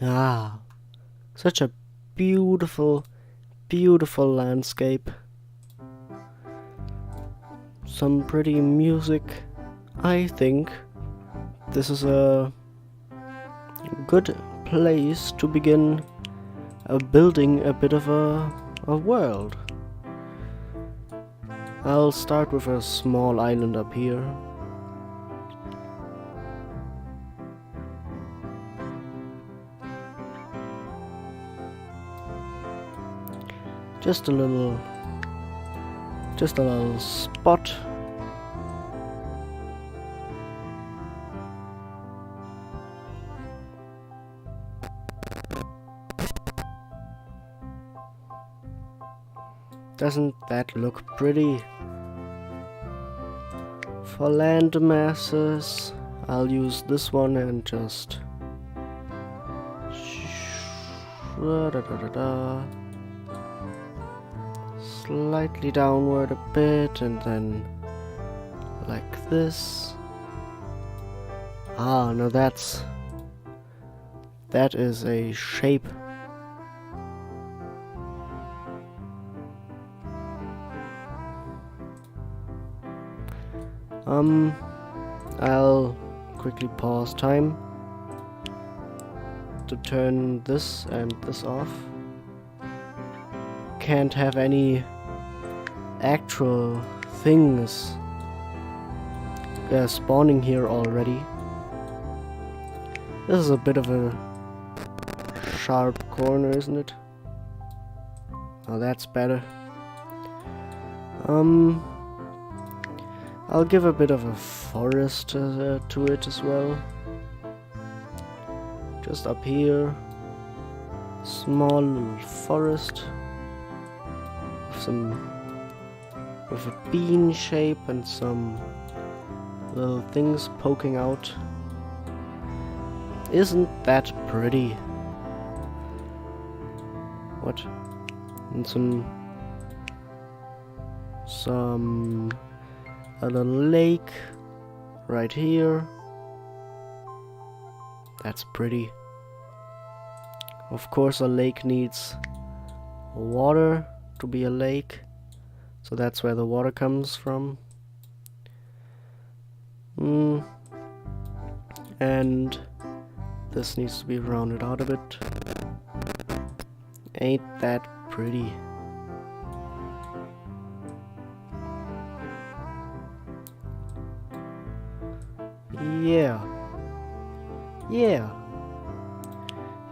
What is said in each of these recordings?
Ah, such a beautiful, beautiful landscape. Some pretty music. I think this is a good place to begin building a bit of a world. I'll start with a small island up here. Just a little spot. Doesn't that look pretty? For land masses, I'll use this one and just slightly downward a bit, and then like this. Ah, now that is a shape. I'll quickly pause time to turn this and this off. Can't have any actual things spawning here already. This is a bit of a sharp corner, isn't it? Oh, that's better. I'll give a bit of a forest to it as well. Just up here, small little forest with a bean shape and some little things poking out. Isn't that pretty? What? And a little lake right here. That's pretty. Of course, a lake needs water to be a lake, so that's where the water comes from. And this needs to be rounded out a bit. Ain't that pretty? Yeah.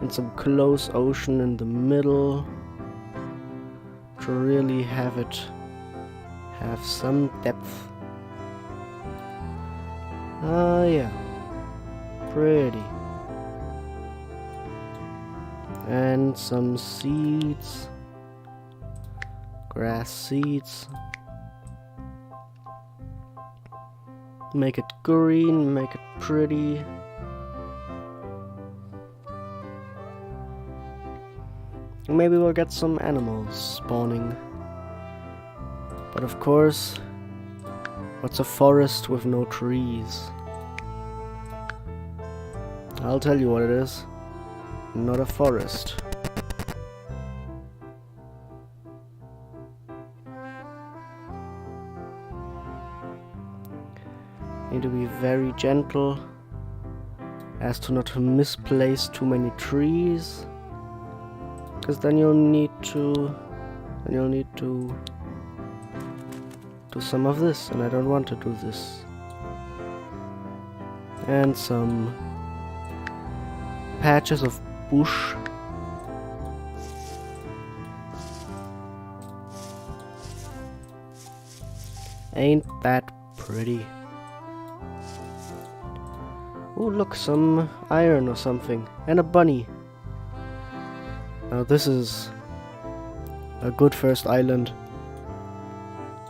And some close ocean in the middle to really have some depth. Yeah. Pretty. And some seeds. Grass seeds. Make it green, make it pretty. Maybe we'll get some animals spawning. But of course, what's a forest with no trees? I'll tell you what it is. Not a forest. Need to be very gentle as to not misplace too many trees, because then you'll need to do some of this, and I don't want to do this. And some patches of bush. Ain't that pretty? Oh, look, some iron or something. And a bunny. Now this is a good first island.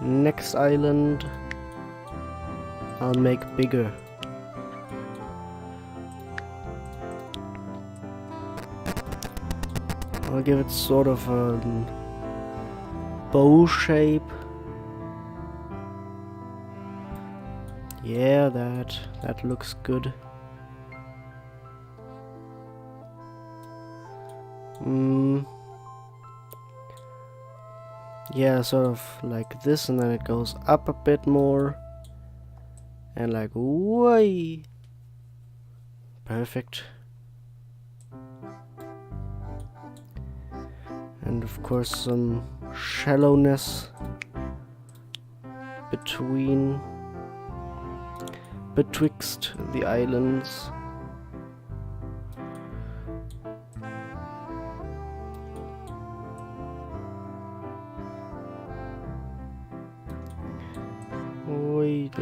Next island I'll make bigger. I'll give it sort of a bow shape. Yeah, that looks good. Yeah, sort of like this, and then it goes up a bit more. And like, way. Perfect. And of course some shallowness betwixt the islands. Wait.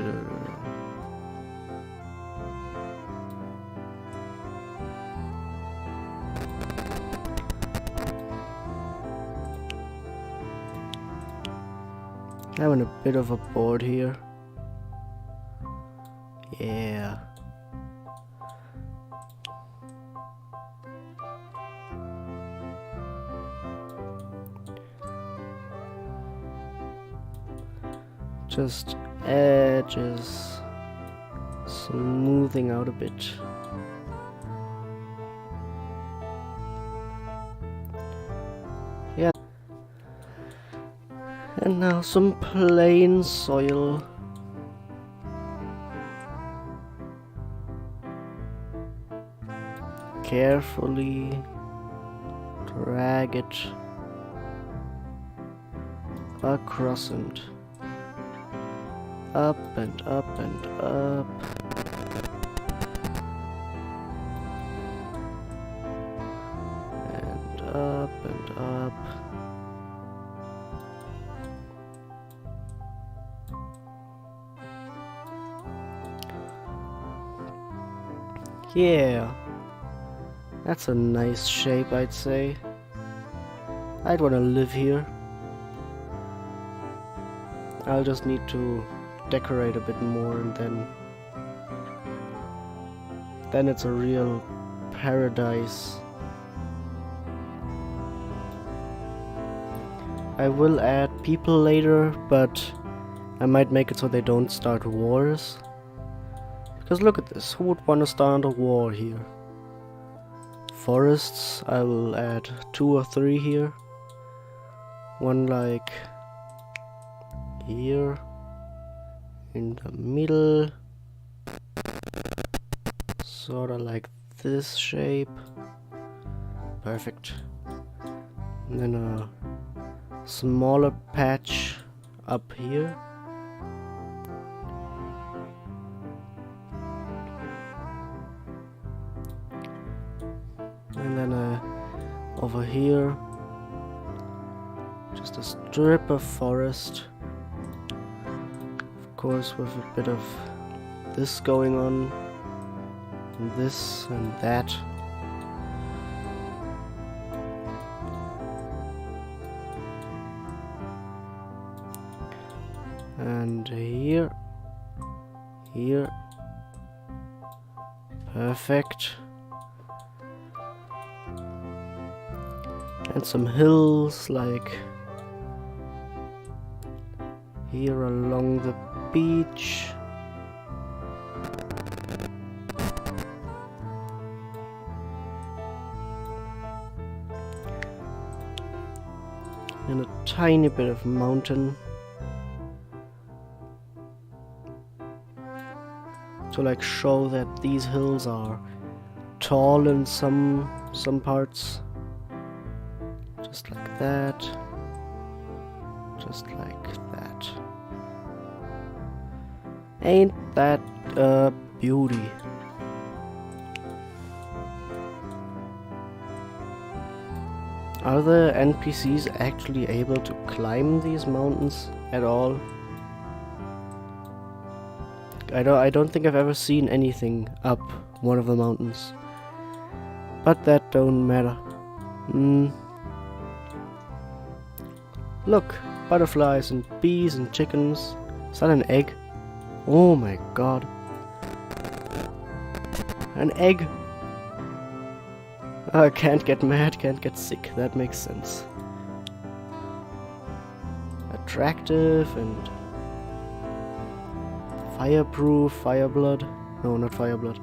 Having a bit of a board here. Yeah. Just edges smoothing out a bit. Yeah. And now some plain soil. Carefully drag it across and up and up and up. And up and up. Yeah. That's a nice shape, I'd say. I'd want to live here. I'll just need to decorate a bit more, and then it's a real paradise. I will add people later, but I might make it so they don't start wars. Because look at this, who would want to start a war here? Forests, I will add 2 or 3 here. One like here, in the middle, sort of like this shape. Perfect. And then a smaller patch up here. And then over here, just a strip of forest. Of course, with a bit of this going on, and this and that. And here, here. Perfect. And some hills like here along the beach. And a tiny bit of mountain to like show that these hills are tall in some parts. Just like that. Just like that. Ain't that a beauty? Are the NPCs actually able to climb these mountains at all? I don't think I've ever seen anything up one of the mountains. But that don't matter. Look, butterflies and bees and chickens. Is that an egg? Oh my god. An egg! Can't get mad, can't get sick. That makes sense. Attractive and fireproof, fireblood. No, not fireblood.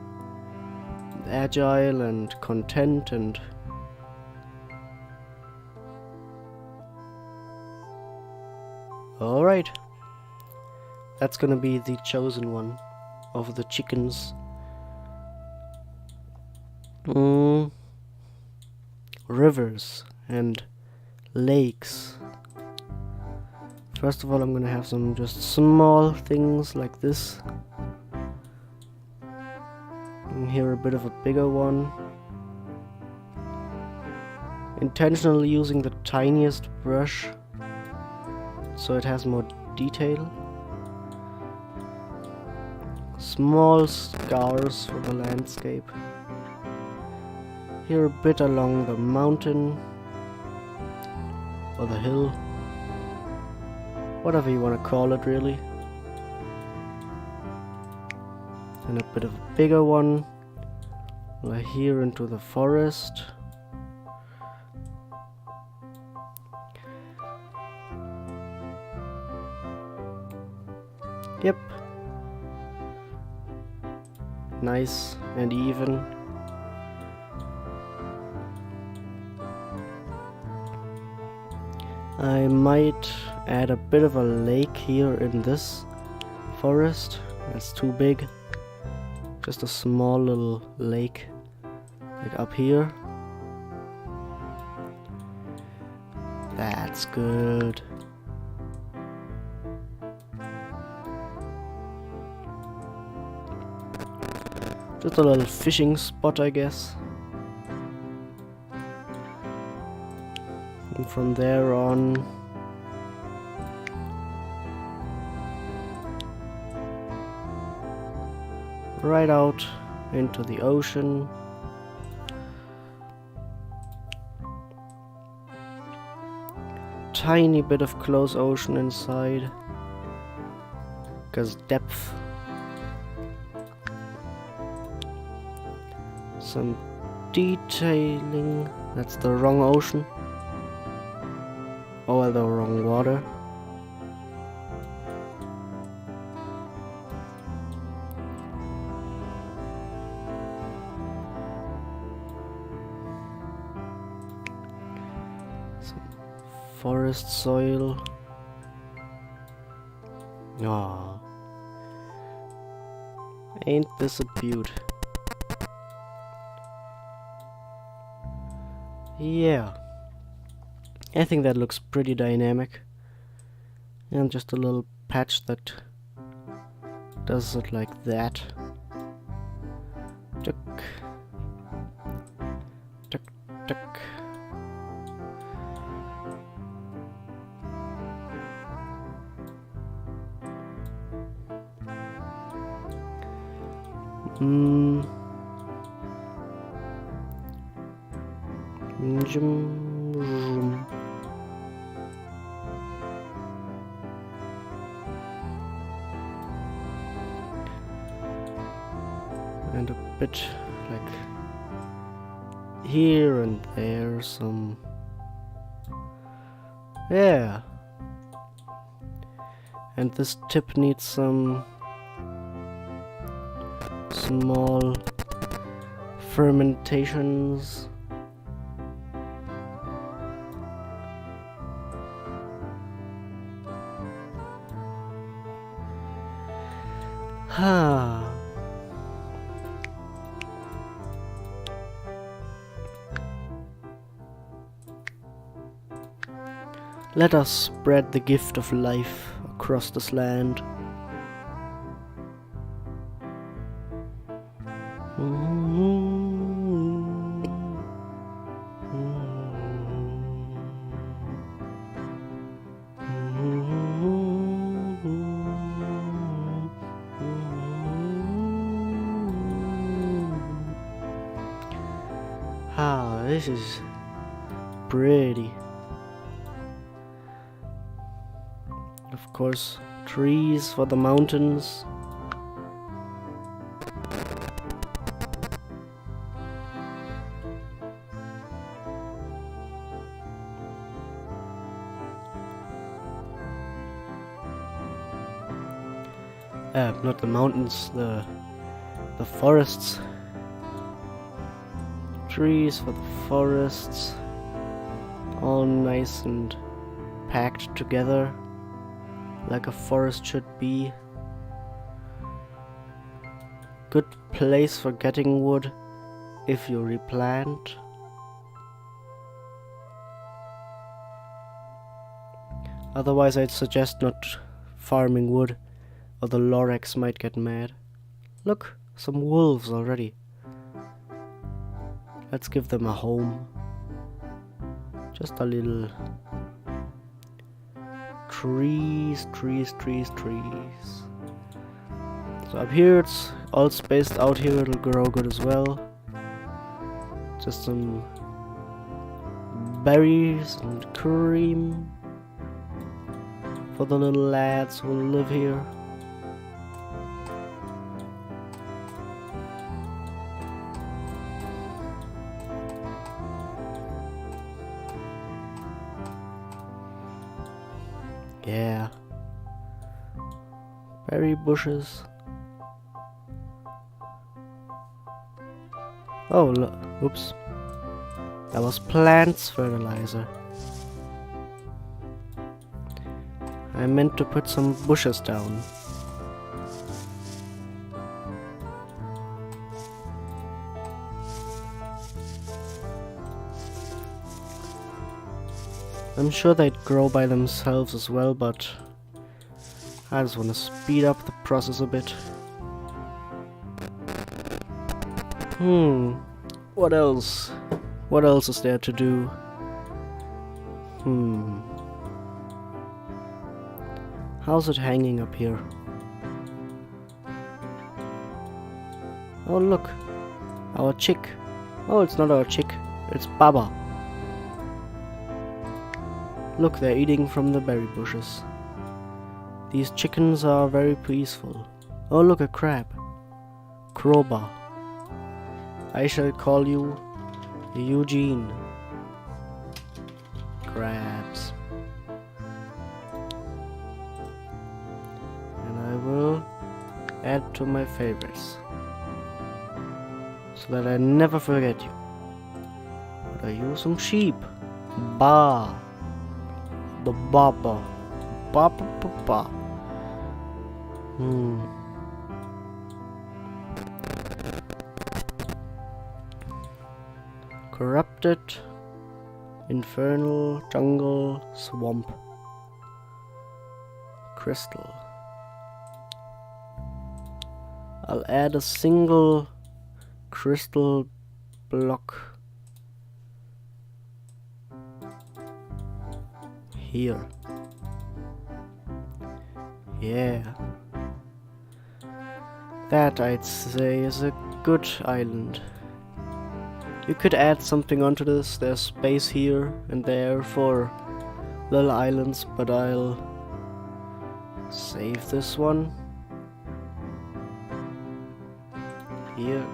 Agile and content and Alright. That's gonna be the chosen one of the chickens. Rivers and lakes. First of all, I'm gonna have some just small things like this. And here a bit of a bigger one. Intentionally using the tiniest brush so it has more detail. Small scars for the landscape. Here a bit along the mountain or the hill, whatever you want to call it really. And a bit of a bigger one here into the forest. Yep. Nice and even. I might add a bit of a lake here in this forest. That's too big. Just a small little lake, like up here. That's good. Just a little fishing spot, I guess. And from there on, right out into the ocean. Tiny bit of close ocean inside, because depth. Some detailing. That's the wrong ocean. Or the wrong water. Some forest soil. Aww. Ain't this a beaut? Yeah, I think that looks pretty dynamic. And just a little patch that does it like that. Tuck. Tuck, tuck. And a bit like here and there, some, yeah. And this tip needs some small fermentations. Let us spread the gift of life across this land. This is pretty. Of course, trees for the mountains. Not the mountains, the forests. Trees for the forests, all nice and packed together. like a forest should be. Good place for getting wood if you replant. Otherwise, I'd suggest not farming wood, or the Lorax might get mad. Look, some wolves already. Let's give them a home. Just a little trees. So up here it's all spaced out here, it'll grow good as well. Just some berries and cream for the little lads who live here. Yeah. Berry bushes. Oh, look. Oops. That was plants fertilizer. I meant to put some bushes down. I'm sure they'd grow by themselves as well, but I just want to speed up the process a bit. What else? What else is there to do? How's it hanging up here? Oh look, our chick. Oh, it's not our chick, it's Baba. Look, they're eating from the berry bushes. These chickens are very peaceful. Oh look, a crab. Crowbar. I shall call you Eugene. Crabs. And I will add to my favorites, so that I never forget you. What are you? Some sheep. Ba. Ba. Ba. Corrupted, infernal, jungle, swamp, crystal. I'll add a single crystal block here. Yeah. That, I'd say, is a good island. You could add something onto this. There's space here and there for little islands, but I'll save this one. Here.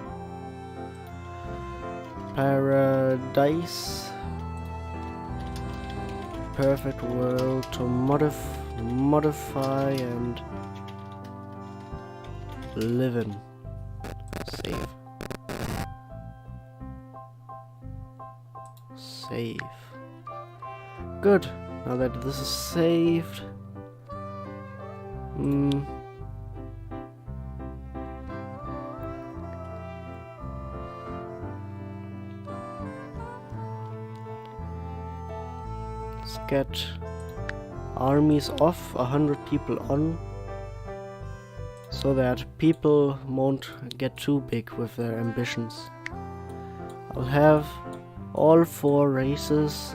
Paradise. Perfect world to modify and live in. Save. Save. Good. Now that this is saved. Let's get armies off, 100 people on, so that people won't get too big with their ambitions. I'll have all 4 races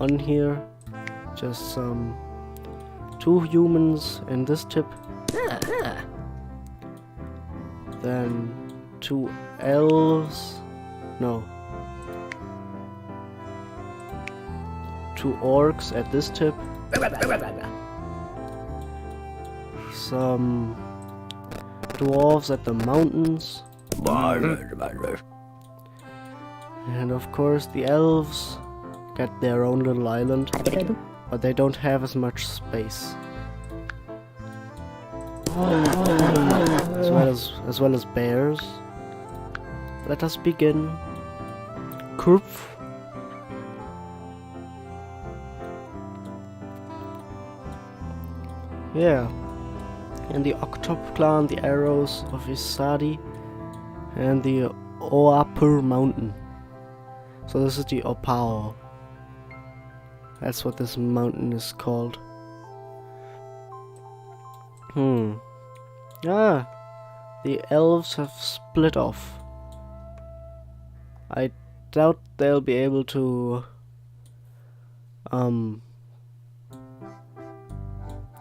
on here, just some 2 humans in this tip, then 2 elves, no, 2 orcs at this tip, some dwarves at the mountains, and of course the elves get their own little island, but they don't have as much space. As well as bears. Let us begin. Kurpf. Yeah. And the Octop clan, the arrows of Isadi, and the Oapur mountain. So this is the Opao. That's what this mountain is called. Ah, the elves have split off. I doubt they'll be able to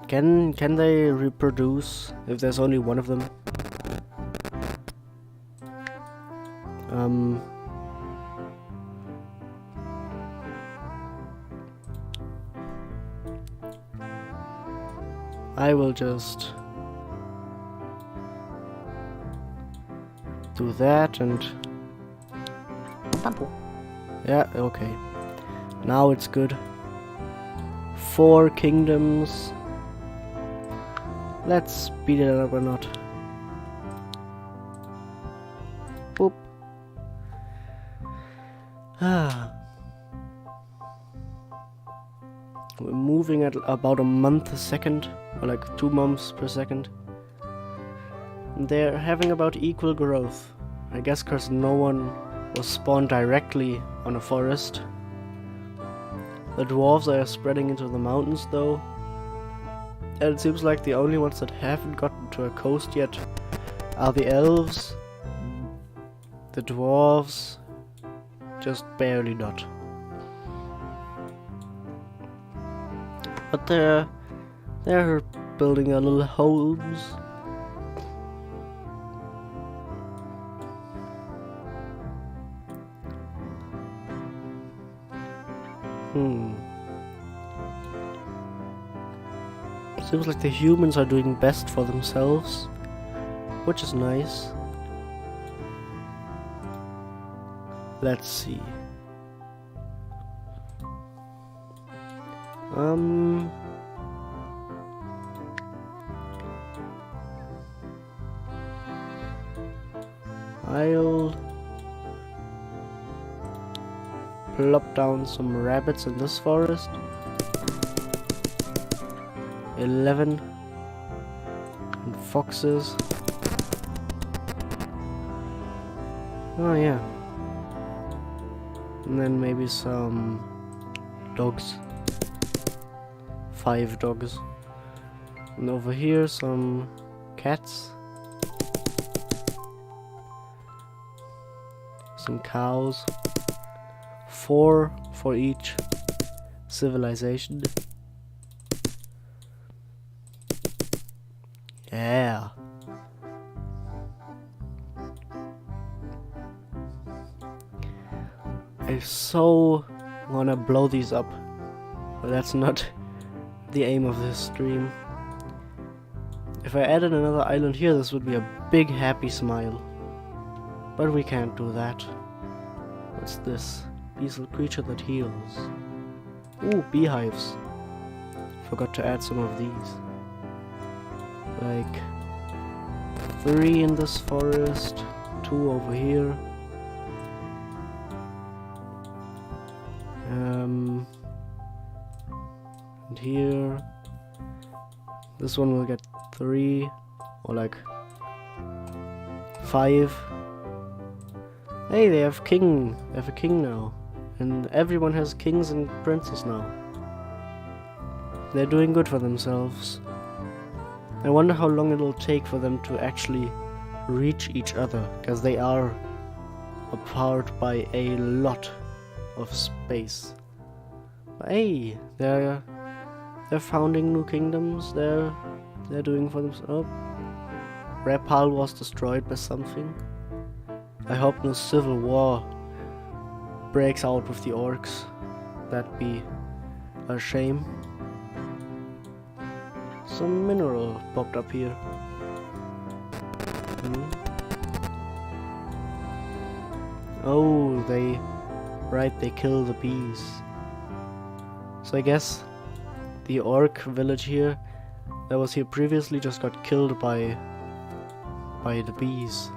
can they reproduce if there's only one of them? I will just do that and yeah, okay. Now it's good. 4 kingdoms. Let's speed it up or not. Boop. We're moving at about a month a second, or like 2 months per second. And they're having about equal growth. I guess because no one was spawned directly on a forest. The dwarves are spreading into the mountains though. And it seems like the only ones that haven't gotten to a coast yet are the elves, the dwarves, just barely not. But they're building their little homes. Seems like the humans are doing best for themselves, which is nice. Let's see. I'll plop down some rabbits in this forest. 11 and foxes. Oh yeah. And then maybe some dogs. 5 dogs. And over here some cats. Some cows. 4 for each civilization. Yeah. I so wanna blow these up, but that's not the aim of this stream. If I added another island here, this would be a big happy smile. But we can't do that. What's this? Beetle creature that heals. Ooh, beehives. Forgot to add some of these. Like 3 in this forest, 2 over here. And here. This one will get 3 or like 5. Hey, they have a king now. And everyone has kings and princes now. They're doing good for themselves. I wonder how long it'll take for them to actually reach each other, because they are apart by a lot of space. But hey, they're founding new kingdoms. They're doing for themselves. Oh, Rapal was destroyed by something. I hope no civil war breaks out with the orcs. That'd be a shame. Some mineral popped up here. Oh, they kill the bees. So I guess the orc village here that was here previously just got killed by the bees.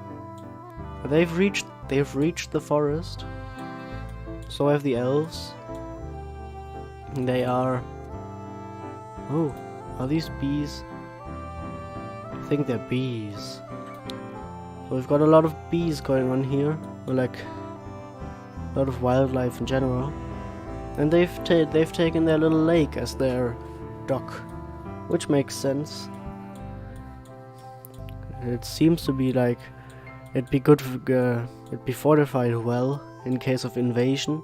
But they've reached the forest. So have the elves. They are... Oh, are these bees think they're bees. So we've got a lot of bees going on here, or like a lot of wildlife in general. And they've taken their little lake as their dock, which makes sense. It seems to be like it'd be good, it'd be fortified well in case of invasion.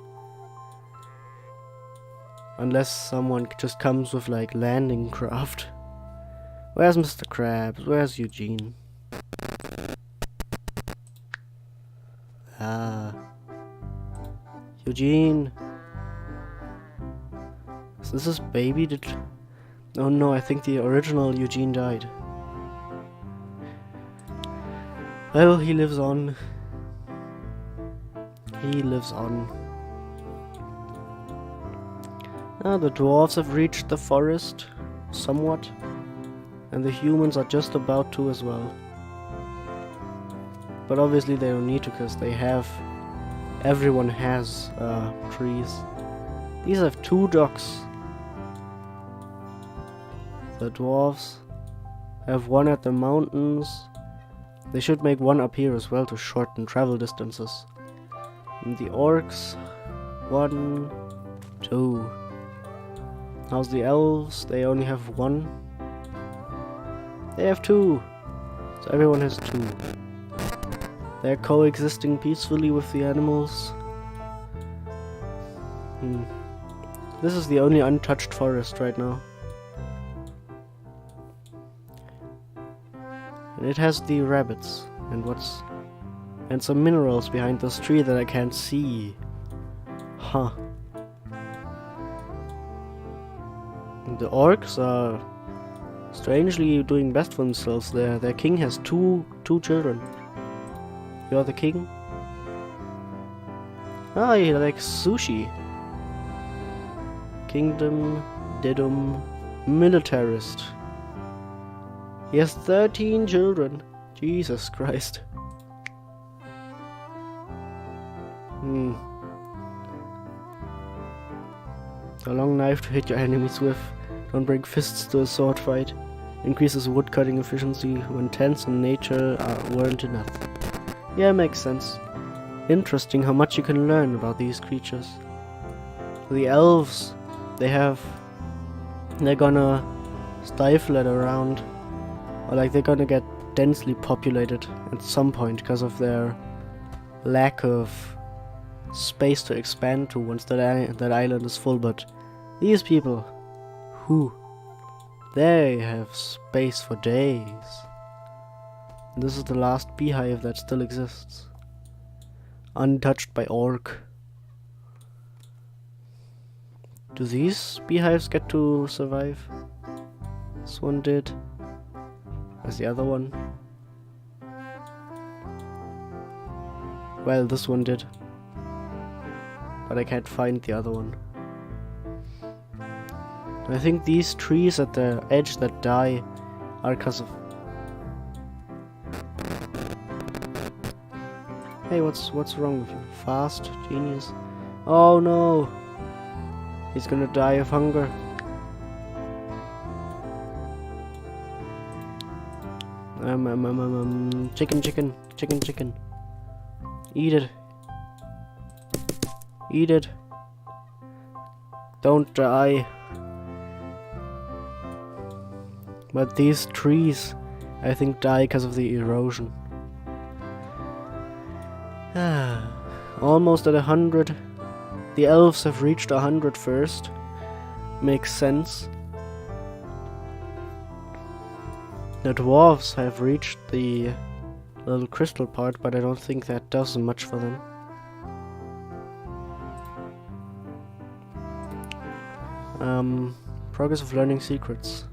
Unless someone just comes with like landing craft. Where's Mr. Krabs? Where's Eugene? Ah. Eugene. Is this his baby? Oh no, I think the original Eugene died. Well, he lives on. He lives on. Ah, the dwarves have reached the forest, somewhat. And the humans are just about to as well. But obviously they don't need to, because they have... Everyone has trees. These have 2 docks. The dwarves have 1 at the mountains. They should make 1 up here as well to shorten travel distances. And the orcs, 1, 2. How's the elves? They only have 1. They have 2. So everyone has 2. They're coexisting peacefully with the animals. This is the only untouched forest right now. And it has the rabbits and some minerals behind this tree that I can't see. Huh. And the orcs are strangely doing best for themselves there. Their king has two children. You're the king? Ah, he likes sushi. Kingdom, Didum, militarist. He has 13 children. Jesus Christ. A long knife to hit your enemies with. Don't bring fists to a sword fight. Increases woodcutting efficiency when tents in nature weren't enough. Yeah, makes sense. Interesting how much you can learn about these creatures. The elves, they're gonna stifle it around. Or like they're gonna get densely populated at some point because of their lack of space to expand to once that island is full. But these people, they have space for days. And this is the last beehive that still exists, untouched by orc. Do these beehives get to survive? This one did. As the other one. Well, this one did. But I can't find the other one. I think these trees at the edge that die are because of... Hey, what's wrong with you? Fast, genius. Oh no! He's gonna die of hunger. Chicken. Eat it. Eat it. Don't die. But these trees, I think, die because of the erosion. Almost at 100. The elves have reached 100 first. Makes sense. The dwarves have reached the little crystal part, but I don't think that does much for them. Progress of learning secrets.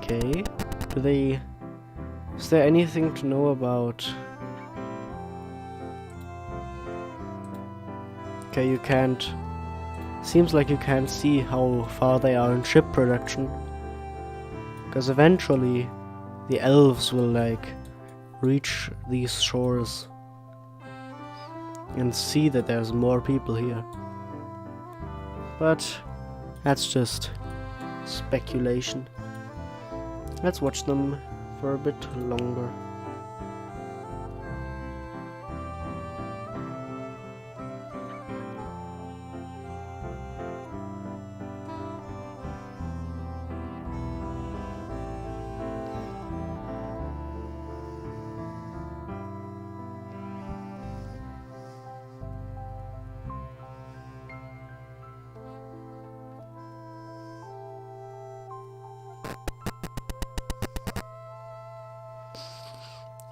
Okay. Is there anything to know about... Okay, you can't... Seems like you can't see how far they are in ship production. Because eventually the elves will like reach these shores and see that there's more people here. But that's just speculation. Let's watch them for a bit longer.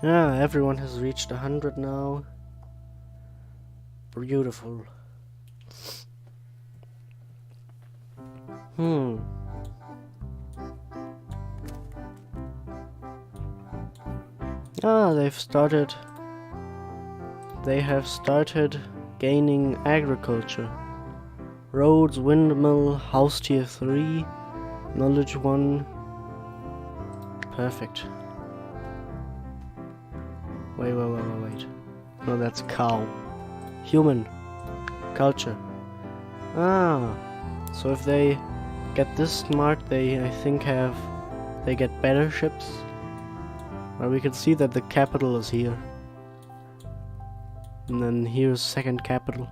Ah, everyone has reached 100 now. Beautiful. Ah, they have started gaining agriculture. Roads, windmill, house tier 3, knowledge 1. Perfect. Wait. No, that's cow. Human. Culture. Ah. So if they get this smart, they, I think, they get better ships. Well, we can see that the capital is here. And then here's second capital.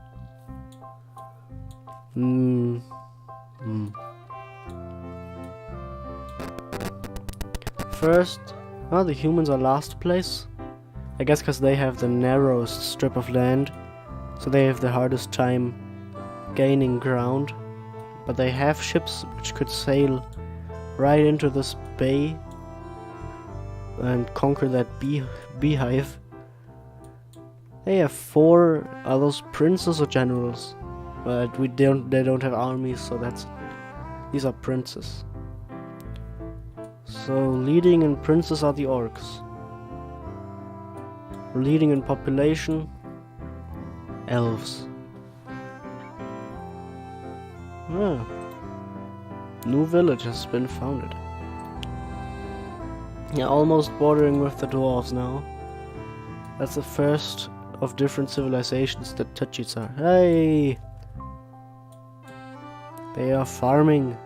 First, the humans are last place. I guess because they have the narrowest strip of land, so they have the hardest time gaining ground. But they have ships which could sail right into this bay and conquer that beehive. They have 4. Are those princes or generals? But they don't have armies, so these are princes. So leading in princes are the orcs. Leading in population, elves. New village has been founded. Yeah, almost bordering with the dwarves now. That's the first of different civilizations that touch each other. Hey! They are farming.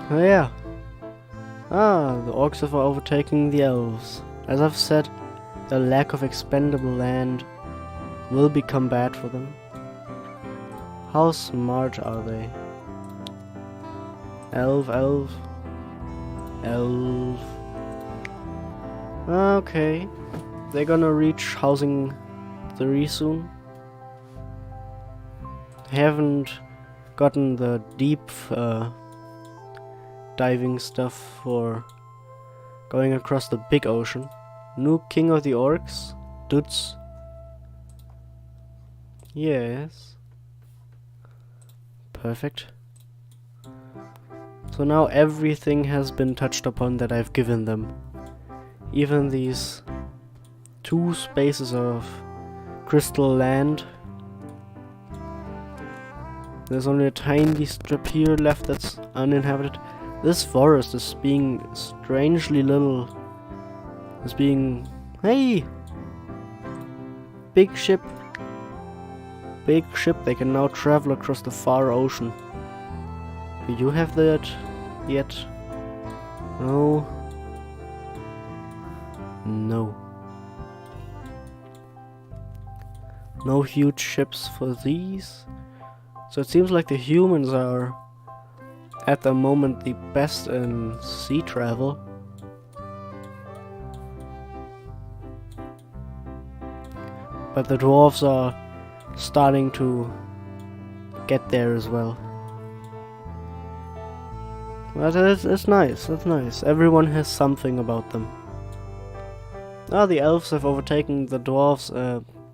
Oh yeah. The orcs have overtaken the elves. As I've said, the lack of expendable land will become bad for them. How smart are they? Elf. Okay. They're gonna reach housing 3 soon. Haven't gotten the deep diving stuff for going across the big ocean. New king of the orcs, Dudes. Yes. Perfect. So now everything has been touched upon that I've given them. Even these 2 spaces of crystal land. There's only a tiny strip here left that's uninhabited. This forest is being strangely little. Hey! Big ship. They can now travel across the far ocean. Do you have that yet? No. No huge ships for these. So it seems like the humans are at the moment the best in sea travel. But the dwarves are starting to get there as well. But it's nice, that's nice. Everyone has something about them. The elves have overtaken the dwarves,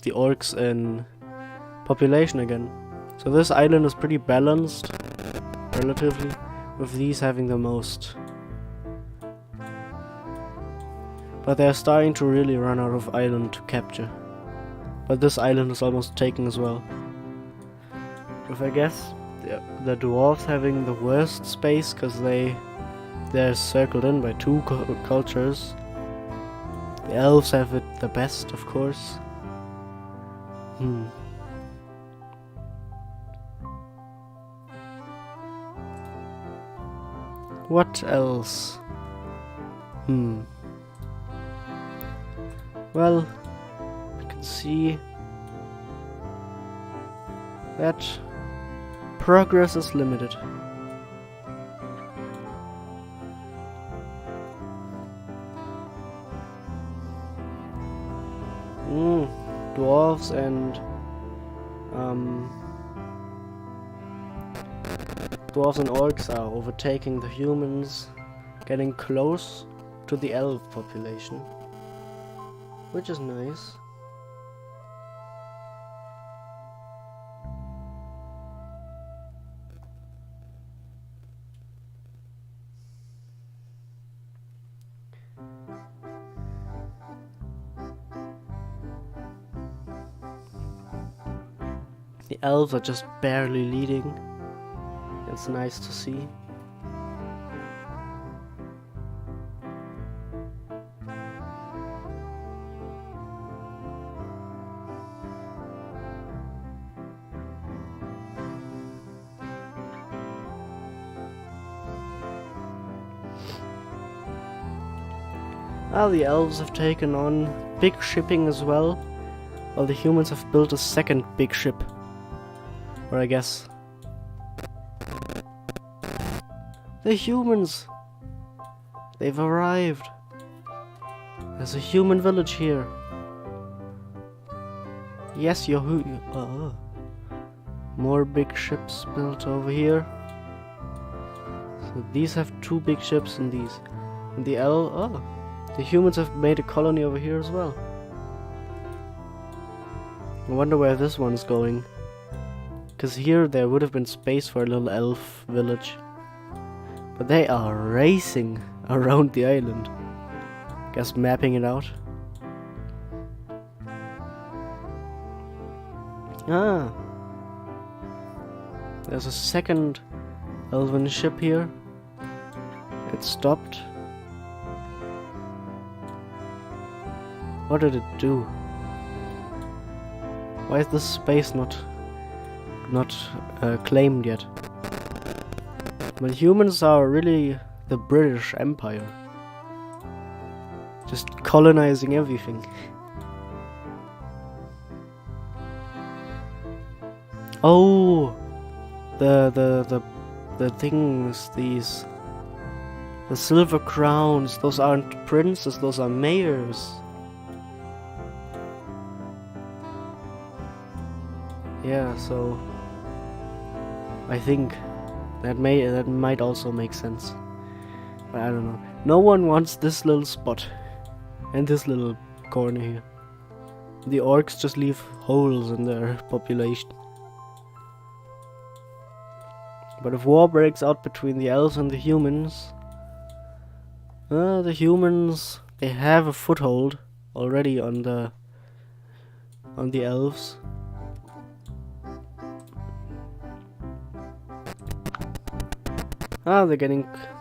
the orcs in population again. So this island is pretty balanced, relatively, with these having the most. But they're starting to really run out of island to capture. But this island is almost taken as well. With, I guess, the dwarves having the worst space, because they're circled in by 2 cultures. The elves have it the best, of course. What else? Well, I can see that progress is limited. Dwarves and orcs are overtaking the humans, getting close to the elf population, which is nice. The elves are just barely leading. It's nice to see. The elves have taken on big shipping as well, while the humans have built a second big ship. Or I guess... The humans! They've arrived! There's a human village here. Yes, more big ships built over here. So these have 2 big ships and these. And the humans have made a colony over here as well. I wonder where this one's going. Because here there would have been space for a little elf village. But they are racing around the island. Guess mapping it out. There's a second elven ship here. It stopped. What did it do? Why is this space not claimed yet? But humans are really the British Empire. Just colonizing everything. Oh, the things, the silver crowns, those aren't princes, those are mayors. Yeah, so I think that might also make sense. But I don't know. No one wants this little spot and this little corner here. The orcs just leave holes in their population. But if war breaks out between the elves and the humans, they have a foothold already on the elves.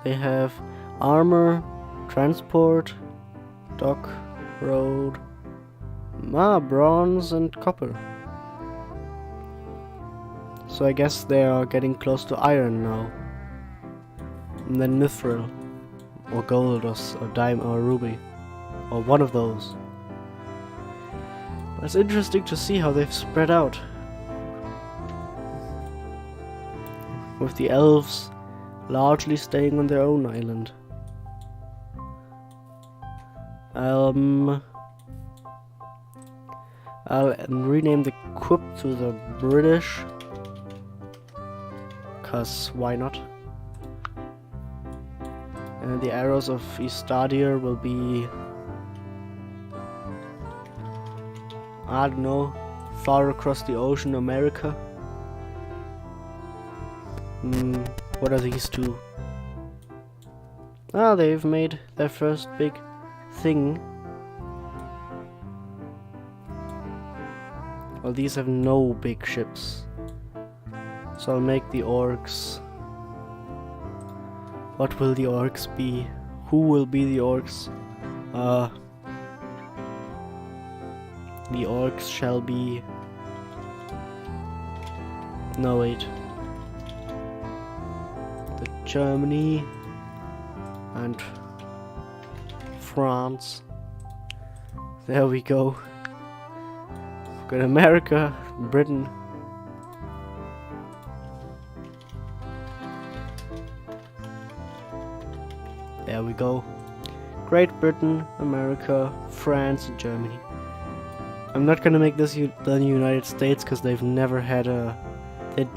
They have armor, transport, dock, road, bronze and copper. So I guess they are getting close to iron now. And then mithril, or gold, or diamond, or ruby, or one of those. But it's interesting to see how they've spread out. With the elves largely staying on their own island. I'll rename the Quip to the British, cause why not? And the arrows of Estadir will be, I don't know, far across the ocean, America. What are these two? They've made their first big thing. Well, these have no big ships. So I'll make the orcs. What will the orcs be? Who will be the orcs? The orcs shall be... No, wait. Germany, and France. There we go. We've got America, Britain. There we go. Great Britain, America, France, and Germany. I'm not gonna make this the United States because they've never had a...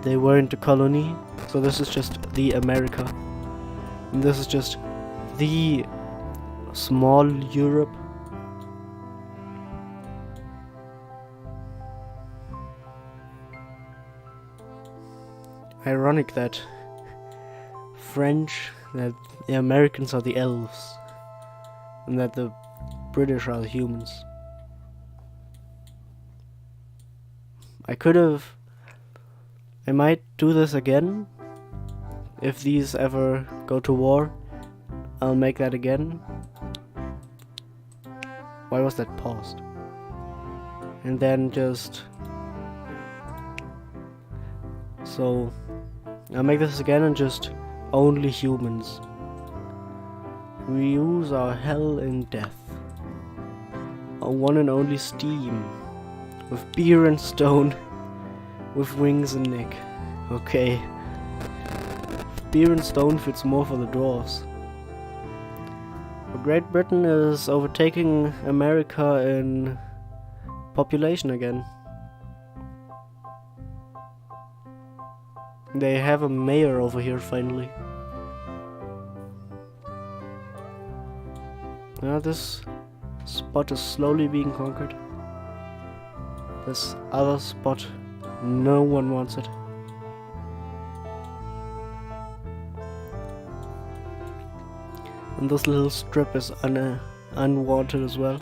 They weren't a colony. So this is just the America. And this is just the small Europe. Ironic that that the Americans are the elves and that the British are the humans. I might do this again. If these ever go to war, I'll make that again. Why was that paused? And then just... So, I'll make this again and just only humans. We use our hell in death. Our one and only steam. With beer and stone. With wings and neck. Okay. Beer and stone fits more for the dwarves. Great Britain is overtaking America in population again. They have a mayor over here finally. Now this spot is slowly being conquered. This other spot, no one wants it. And this little strip is unwanted as well.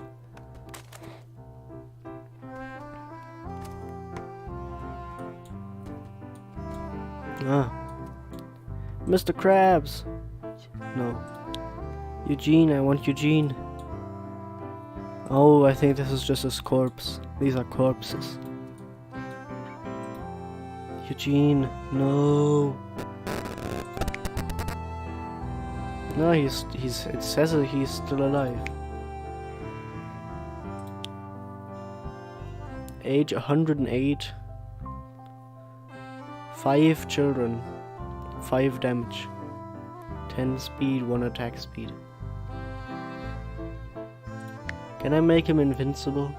Ah. Mr. Krabs! No. Eugene, I want Eugene. Oh, I think this is just his corpse. These are corpses. Eugene, no. No, it says that he's still alive. Age 108. 5 children. 5 damage. 10 speed, 1 attack speed. Can I make him invincible?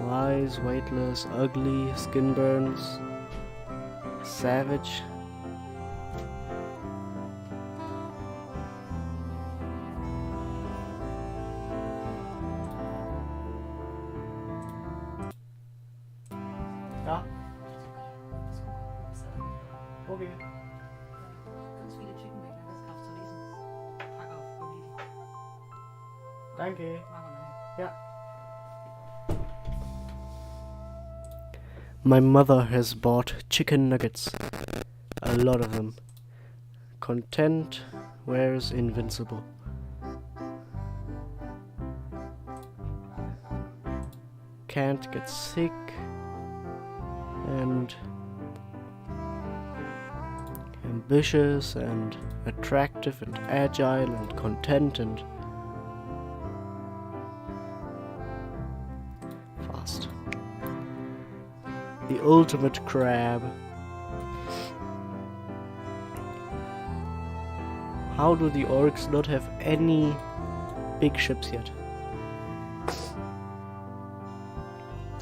Wise, weightless, ugly, skin burns, savage. Ja. Okay. Ganz viele Chicken Bacon, das kannst du lesen. Pack auf, Complete. Danke. Machen wir nachher. Ja. My mother has bought chicken nuggets. A lot of them. Content wears invincible. Can't get sick. And ambitious and attractive and agile and content and fast. The ultimate crab. How do the orcs not have any big ships yet?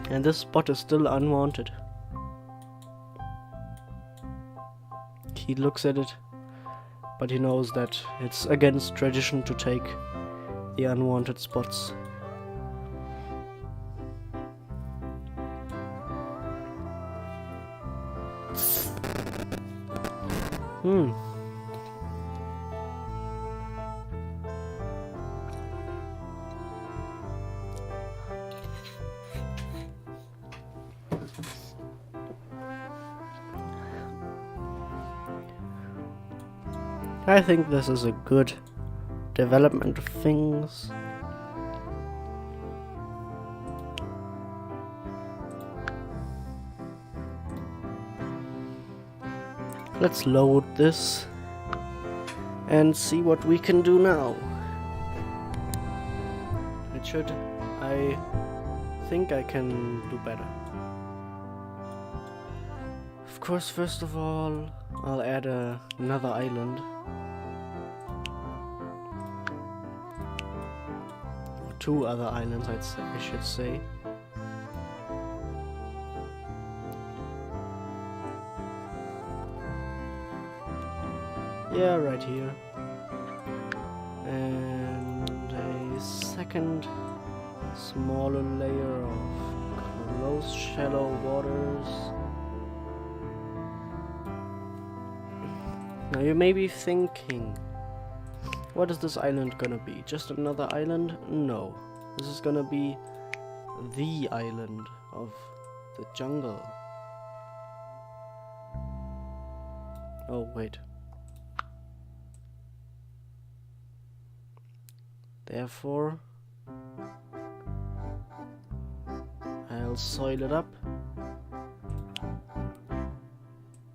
And this spot is still unwanted. He looks at it, but he knows that it's against tradition to take the unwanted spots. I think this is a good development of things. Let's load this. and see what we can do now. I think I can do better. Of course, first of all, I'll add another island. Or 2 other islands, I should say. Yeah, right here. And a second smaller layer of close shallow waters. Now you may be thinking, what is this island gonna be? Just another island? No. This is gonna be the island of the jungle. Oh, wait. Therefore, I'll soil it up.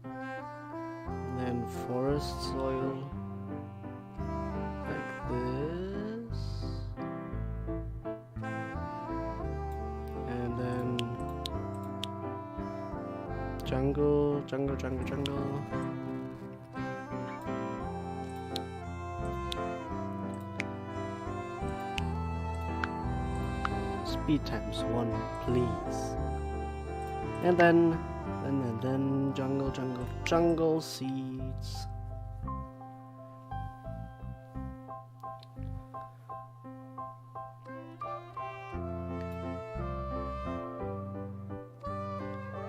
And then forest soil like this. And then jungle. Speed times 1, please. And then jungle seeds.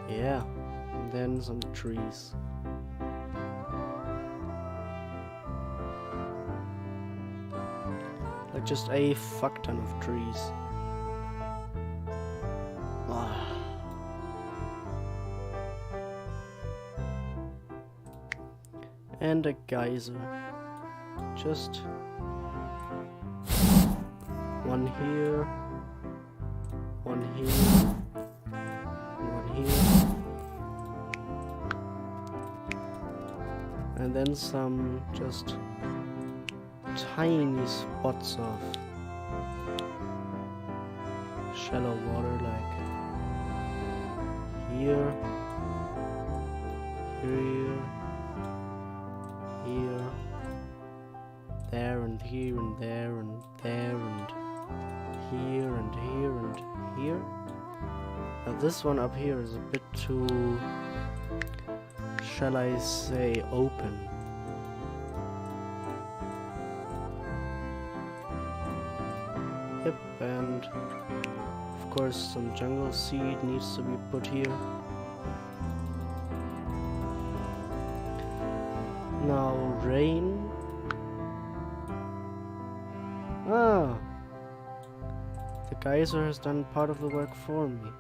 Yeah, and then some trees. Like just a fuck ton of trees. And a geyser. Just one here, one here, one here, and then some just tiny spots of shallow water, like here, here, here, there, and here, and there, and there, and here, and here, and here. Now this one up here is a bit too, shall I say, open. Yep, and of course some jungle seed needs to be put here. Now rain. Ah, the geyser has done part of the work for me.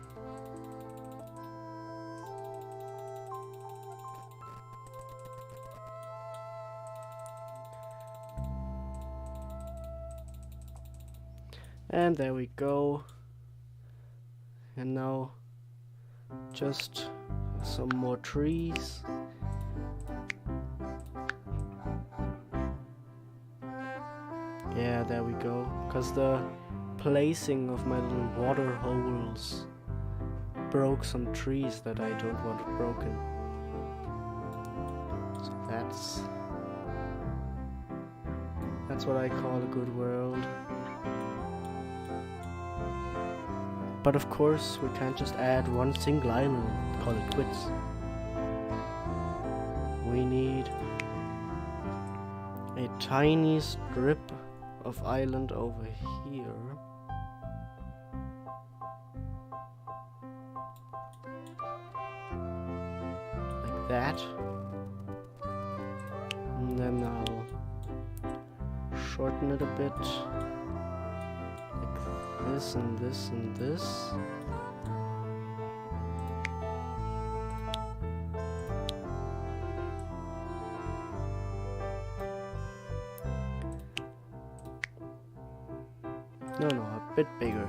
And there we go. And now just some more trees. Yeah, there we go. Because the placing of my little water holes broke some trees that I don't want broken. So that's what I call a good world. But of course, we can't just add one single island and call it quits. We need a tiny strip of island over here. Like that. And then I'll shorten it a bit. This and this and this. No, a bit bigger.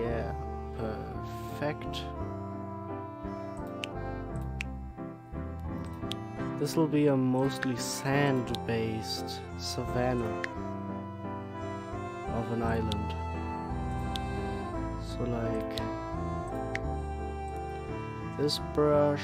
Yeah, perfect. Perfect. This will be a mostly sand-based savanna of an island. So like this brush.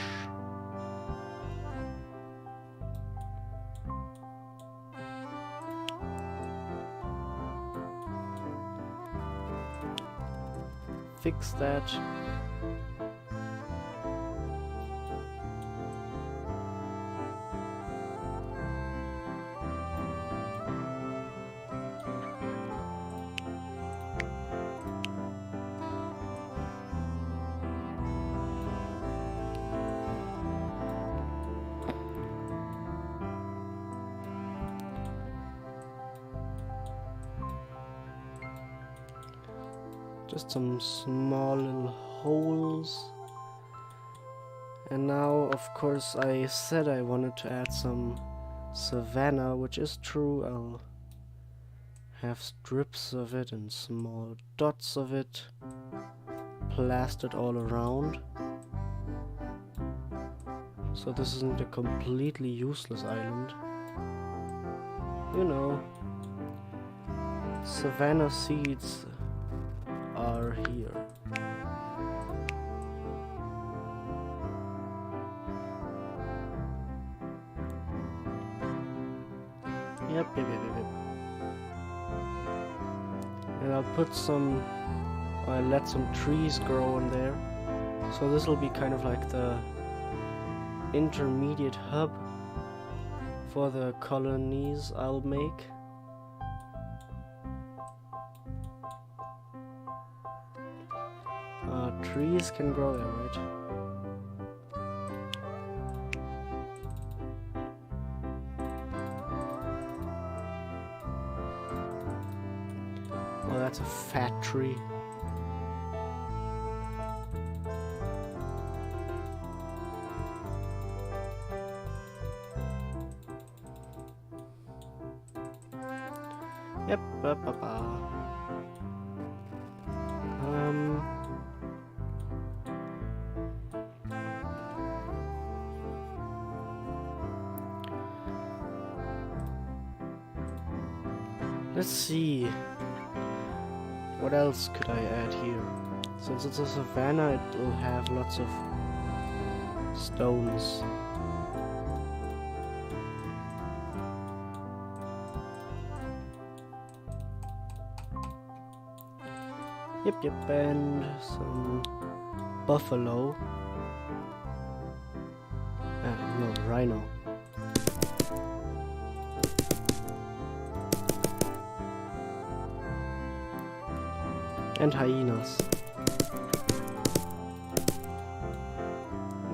Fix that. Just some small little holes. And now, of course, I said I wanted to add some savanna, which is true. I'll have strips of it and small dots of it plastered all around. So this isn't a completely useless island. You know, savanna seeds are here. Yep. And I'll put some, I'll let some trees grow in there. So this will be kind of like the intermediate hub for the colonies I'll make. Trees can grow there, right? Oh, that's a fat tree. Yep. Let's see. What else could I add here? Since it's a savanna, it will have lots of stones. Yep, and some buffalo. No, rhino. And hyenas.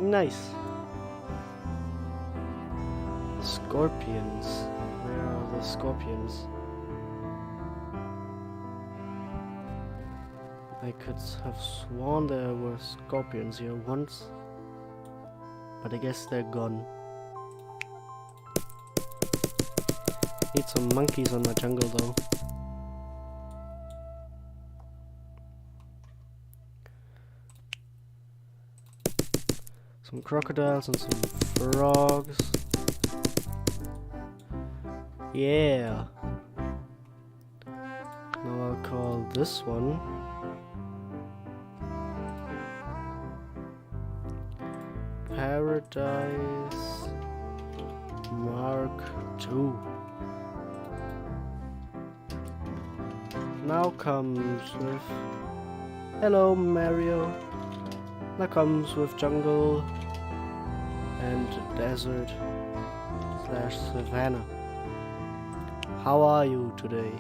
Nice. Scorpions. Where are the scorpions? I could have sworn there were scorpions here once, but I guess they're gone. Need some monkeys on my jungle though. Some crocodiles and some frogs. Yeah. Now I'll call this one Paradise Mark II. Now comes with hello Mario. Now comes with jungle and desert slash savanna. How are you today?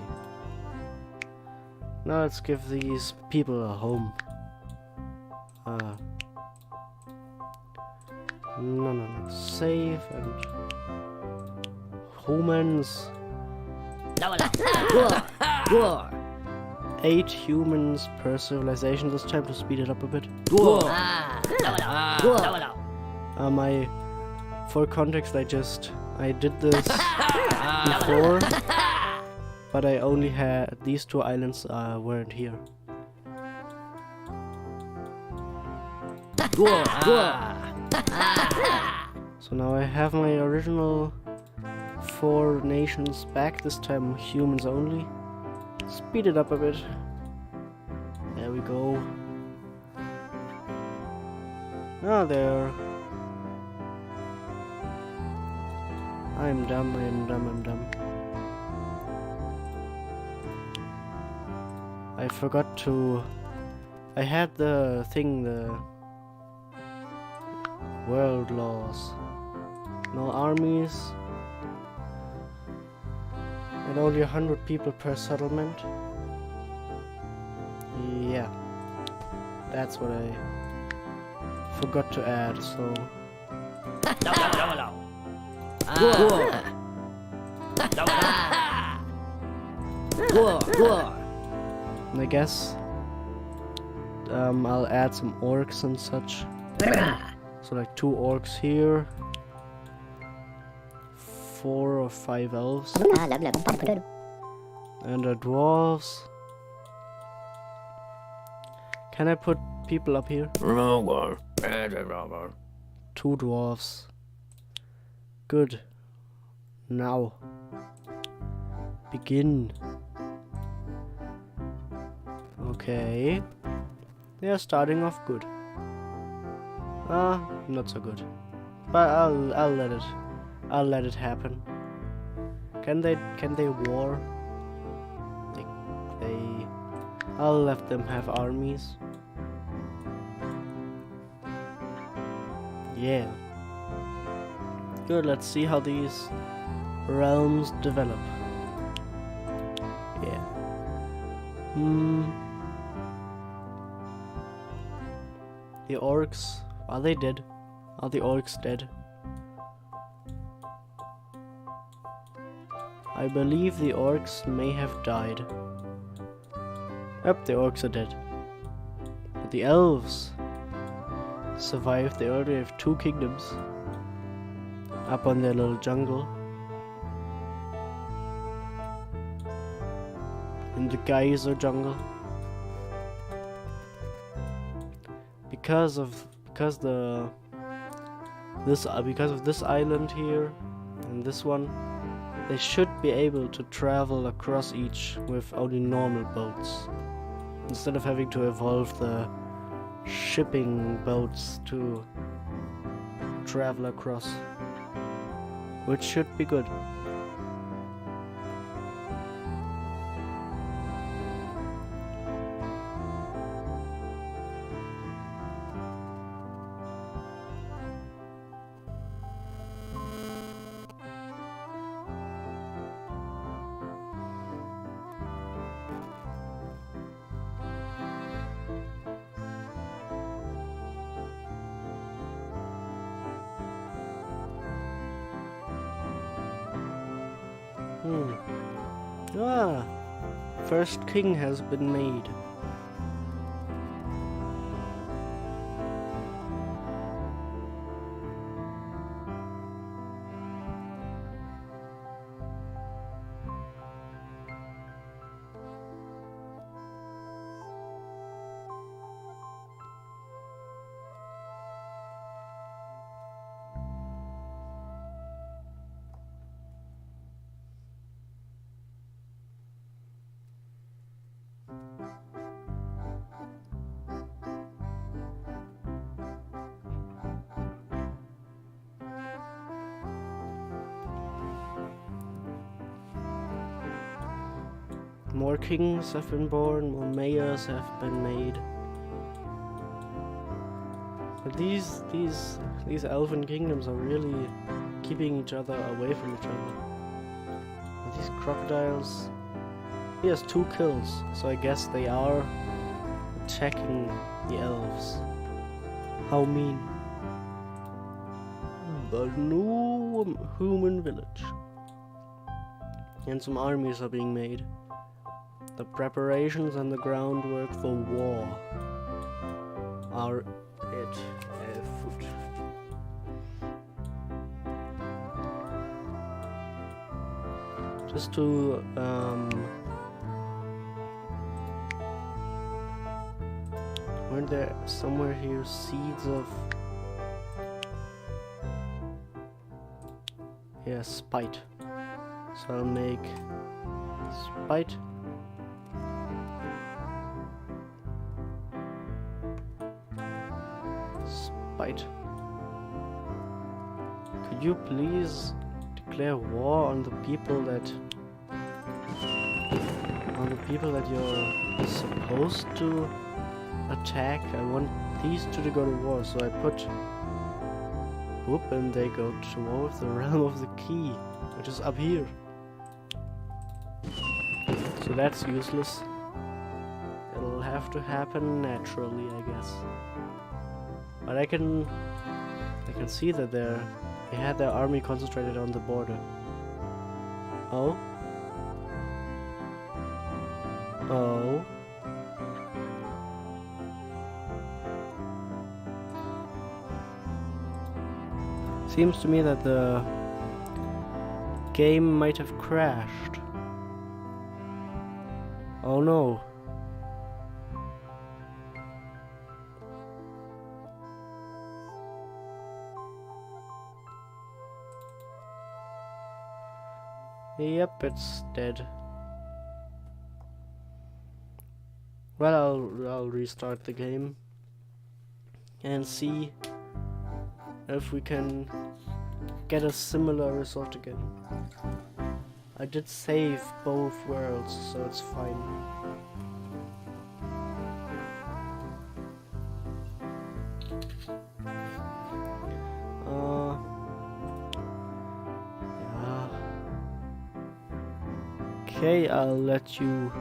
Now let's give these people a home. No. Save and humans. 8 humans per civilization. This time to speed it up a bit. For context, I did this before, but I only had these 2 islands weren't here. So now I have my original 4 nations back, this time humans only. Speed it up a bit. There we go. Ah, there. I'm dumb, I'm dumb, I'm dumb. I forgot to... I had the thing, the... world laws. No armies. And only 100 people per settlement. Yeah. That's what I forgot to add, so... And I guess I'll add some orcs and such. So like 2 orcs here, 4 or 5 elves, and dwarves. Can I put people up here? 2 dwarves. Good. Now. Begin. Okay. They are starting off good. Not so good. But I'll let it happen. Can they war? I'll let them have armies. Yeah. Good, let's see how these realms develop. Yeah. The orcs, are they dead? Are the orcs dead? I believe the orcs may have died. Yep, the orcs are dead. But the elves survived. They already have 2 kingdoms up on their little jungle. In the geyser jungle. Because of this island here and this one, they should be able to travel across each with only normal boats, instead of having to evolve the shipping boats to travel across, which should be good. First king has been made. More kings have been born, more mayors have been made. But these elven kingdoms are really keeping each other away from each other. And these crocodiles... He has 2 kills, so I guess they are attacking the elves. How mean. But no human village. And some armies are being made. The preparations and the groundwork for war are at foot. Just to there somewhere here seeds of... Yeah, spite. So I'll make spite. Spite. Could you please declare war on the people that... you're supposed to attack? I want these two to go to war, so I put whoop and they go to war with the realm of the key, which is up here. So that's useless. It'll have to happen naturally, I guess. But I can see that they had their army concentrated on the border. Oh? Oh. Seems to me that the game might have crashed. Oh no. Yep, it's dead. Well, I'll restart the game and see if we can get a similar result again. I did save both worlds, so it's fine. Yeah. Okay, I'll let you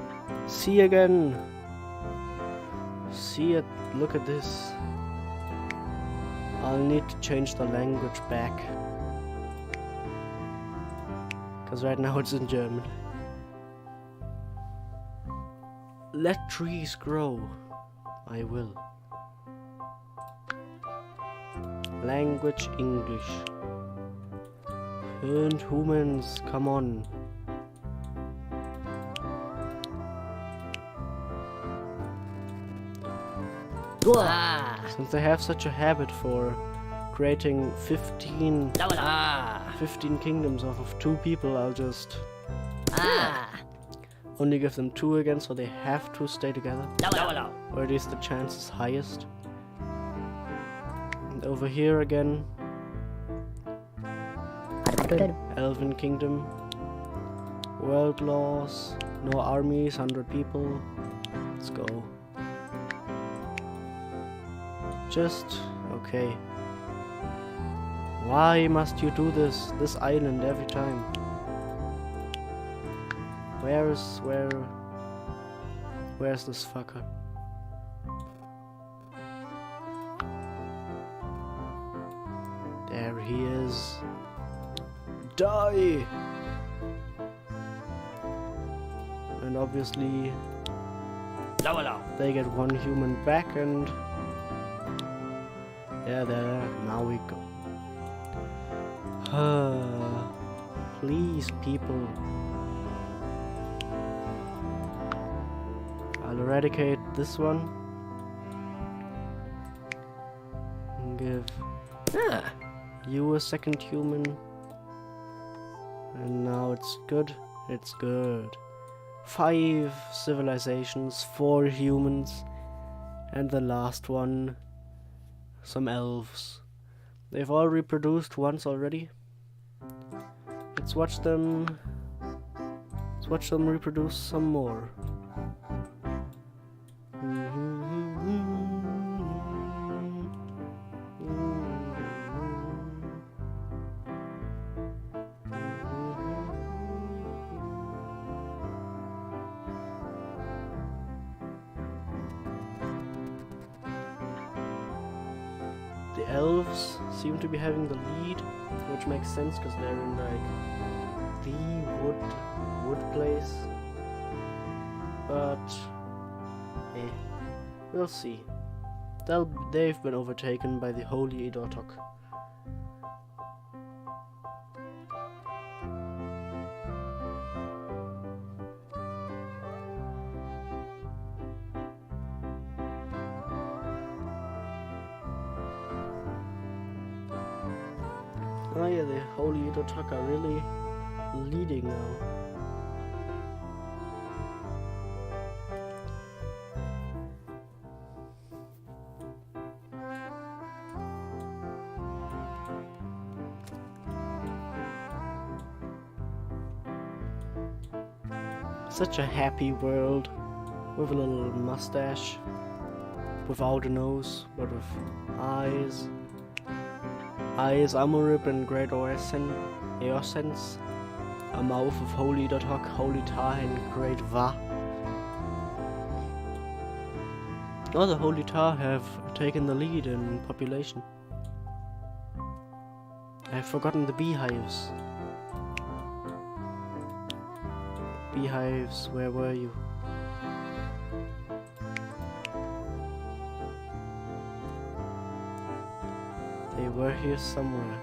see again. See it, look at this. I'll need to change the language back. Because right now it's in German. Let trees grow. I will. Language English. And humans, come on. Since I have such a habit for creating 15 kingdoms off of 2 people, I'll just only give them 2 again, so they have to stay together. Or at least the chance is highest. And over here again, Elven Kingdom, world laws, no armies, 100 people. Let's go. Just okay. Why must you do this island every time? Where's this fucker? There he is. Die! And obviously they get 1 human back, and yeah, there, now we go. Please, people. I'll eradicate this one. And give you a second human. And now it's good. It's good. 5 civilizations, 4 humans, and the last one, some elves. They've all reproduced once already. Let's watch them reproduce some more. The elves seem to be having the lead, which makes sense because they're in like the wood place. But we'll see. They've been overtaken by the holy Idortok. Oh yeah, the Holy Itotok are really leading now. Such a happy world with a little mustache, without a nose, but with eyes. Eyes, Amorib and Great Eosens, a mouth of Holy Dothok, Holy Ta and Great Va. Oh, the Holy Ta have taken the lead in population. I've forgotten the beehives. Beehives, where were you? They were here somewhere.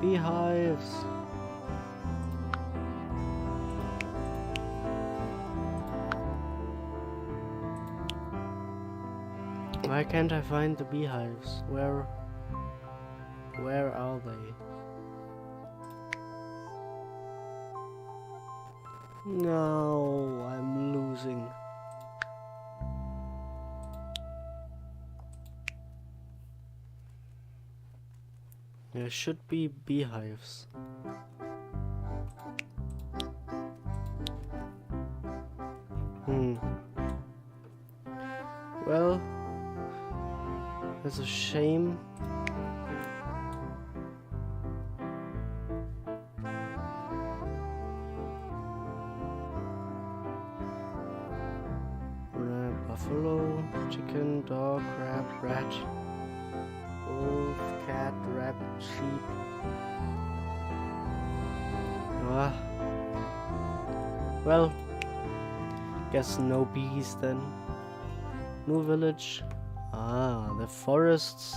Beehives! Why can't I find the beehives? Where are they? No, I'm losing. There should be beehives. Well, that's a shame. Buffalo, chicken, dog, crab, rat, wolf, cat, rabbit, sheep. Ah. Well, guess no bees then. New village. Ah, the forests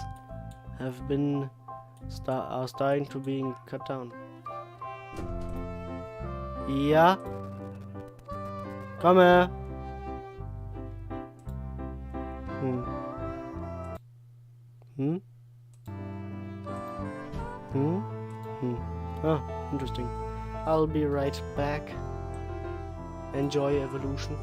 have been are starting to being cut down. Yeah. Come here. Oh, interesting. I'll be right back. Enjoy evolution.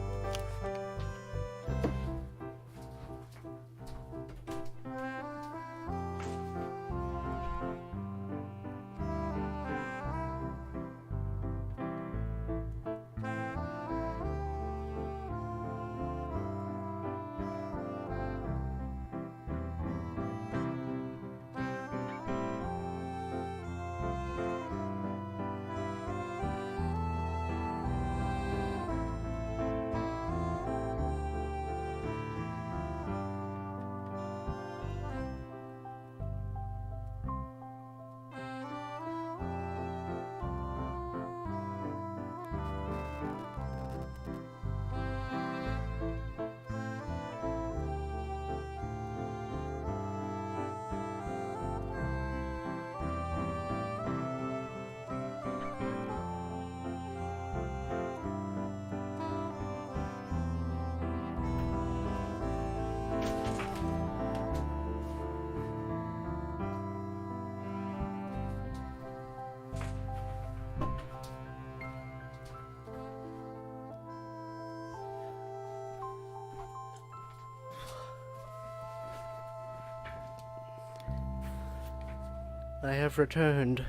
I have returned.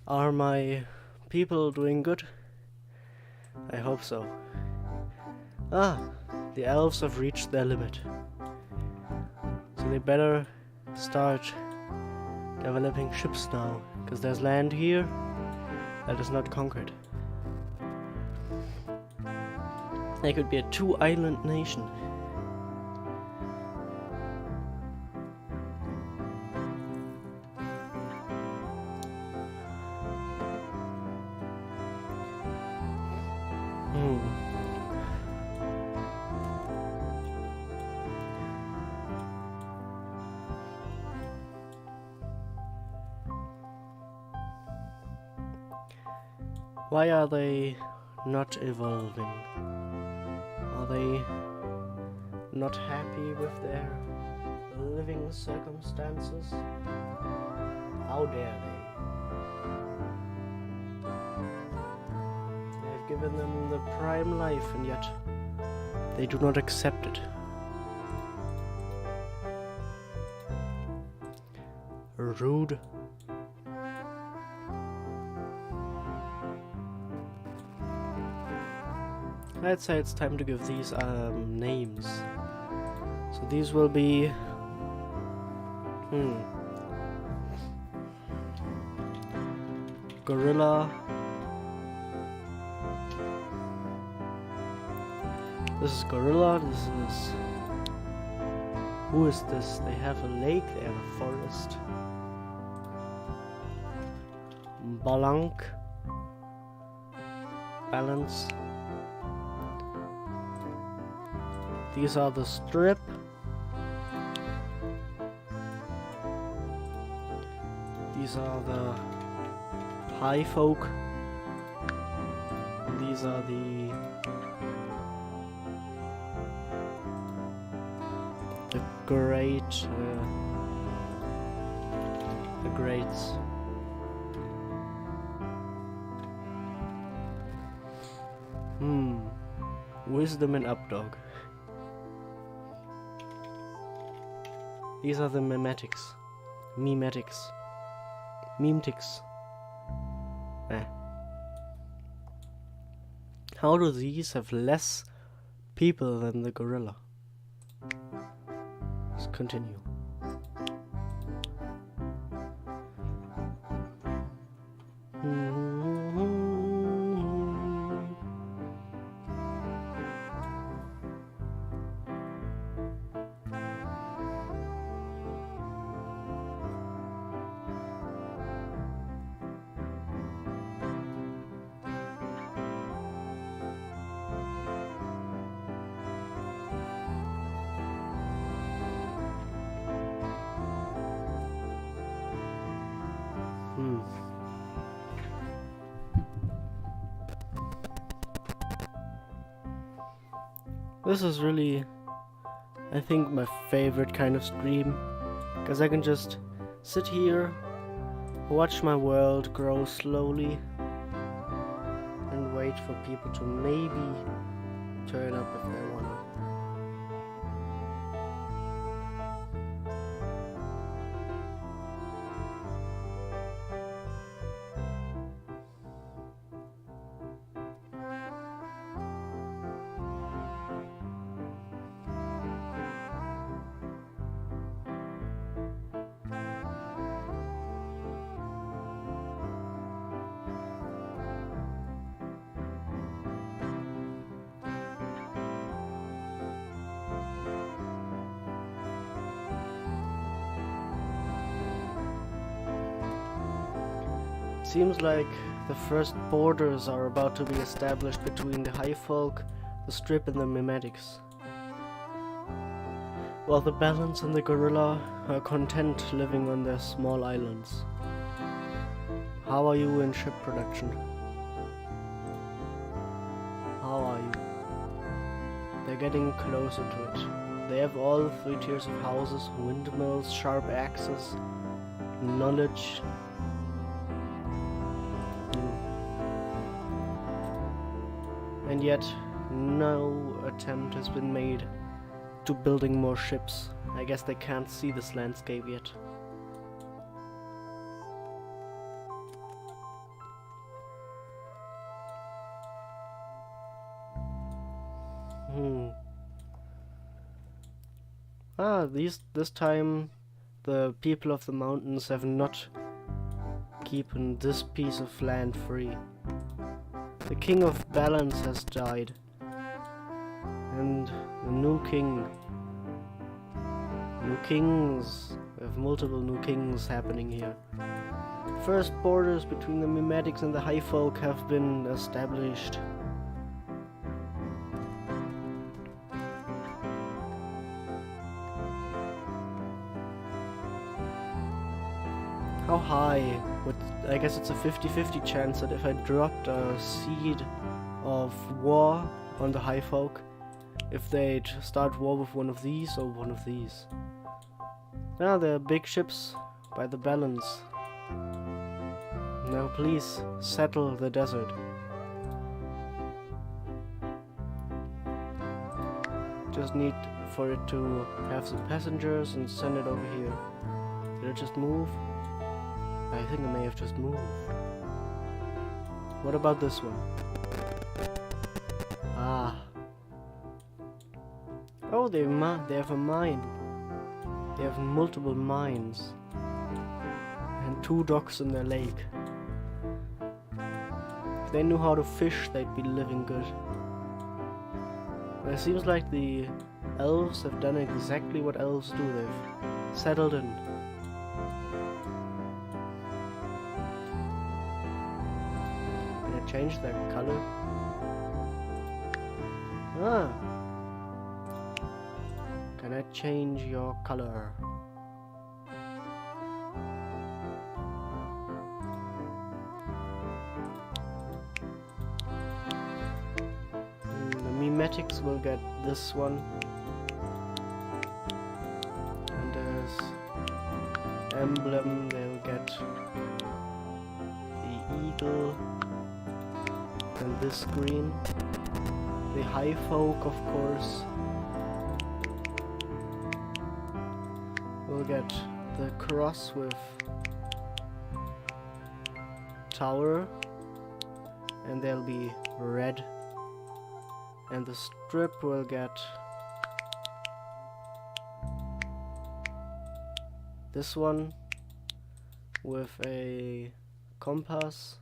Are my people doing good? I hope so. Ah, the elves have reached their limit. So they better start developing ships now, because there's land here that is not conquered. They could be a two-island nation. Why are they not evolving? Are they not happy with their living circumstances? How dare they? I've given them the prime life and yet they do not accept it. Rude. I'd say it's time to give these names. So these will be Gorilla. This is Gorilla, this is... Who is this? They have a lake, they have a forest. Balance. These are the strip. These are the high folk. These are the greats. Wisdom and Updog. These are the memetics. How do these have less people than the gorilla? Let's continue. This is really, I think, my favorite kind of stream, because I can just sit here, watch my world grow slowly, and wait for people to maybe turn up if they wanna. Seems like the first borders are about to be established between the high folk, the strip and the memetics. While the balance and the gorilla are content living on their small islands. How are you in ship production? How are you? They're getting closer to it. They have all 3 tiers of houses, windmills, sharp axes, knowledge. And yet, no attempt has been made to building more ships. I guess they can't see this landscape yet. This time the people of the mountains have not keeping this piece of land free. The king of balance has died, and the new king. New kings. We have multiple new kings happening here. First borders between the memetics and the high folk have been established. How high? I guess it's a 50-50 chance that if I dropped a seed of war on the high folk, if they'd start war with one of these or one of these. Now they're big ships by the balance. Now please settle the desert. Just need for it to have some passengers and send it over here. Did it just move? I think it may have just moved. What about this one? Ah. Oh, they have a mine. They have multiple mines. And 2 docks in their lake. If they knew how to fish, they'd be living good. But it seems like the elves have done exactly what elves do. They've settled in. Can I change their color? Ah! Can I change your color? The memetics will get this one. And as emblem they'll get the eagle and this green. The high folk, of course, will get the cross with tower, and they'll be red. And the strip will get this one with a compass.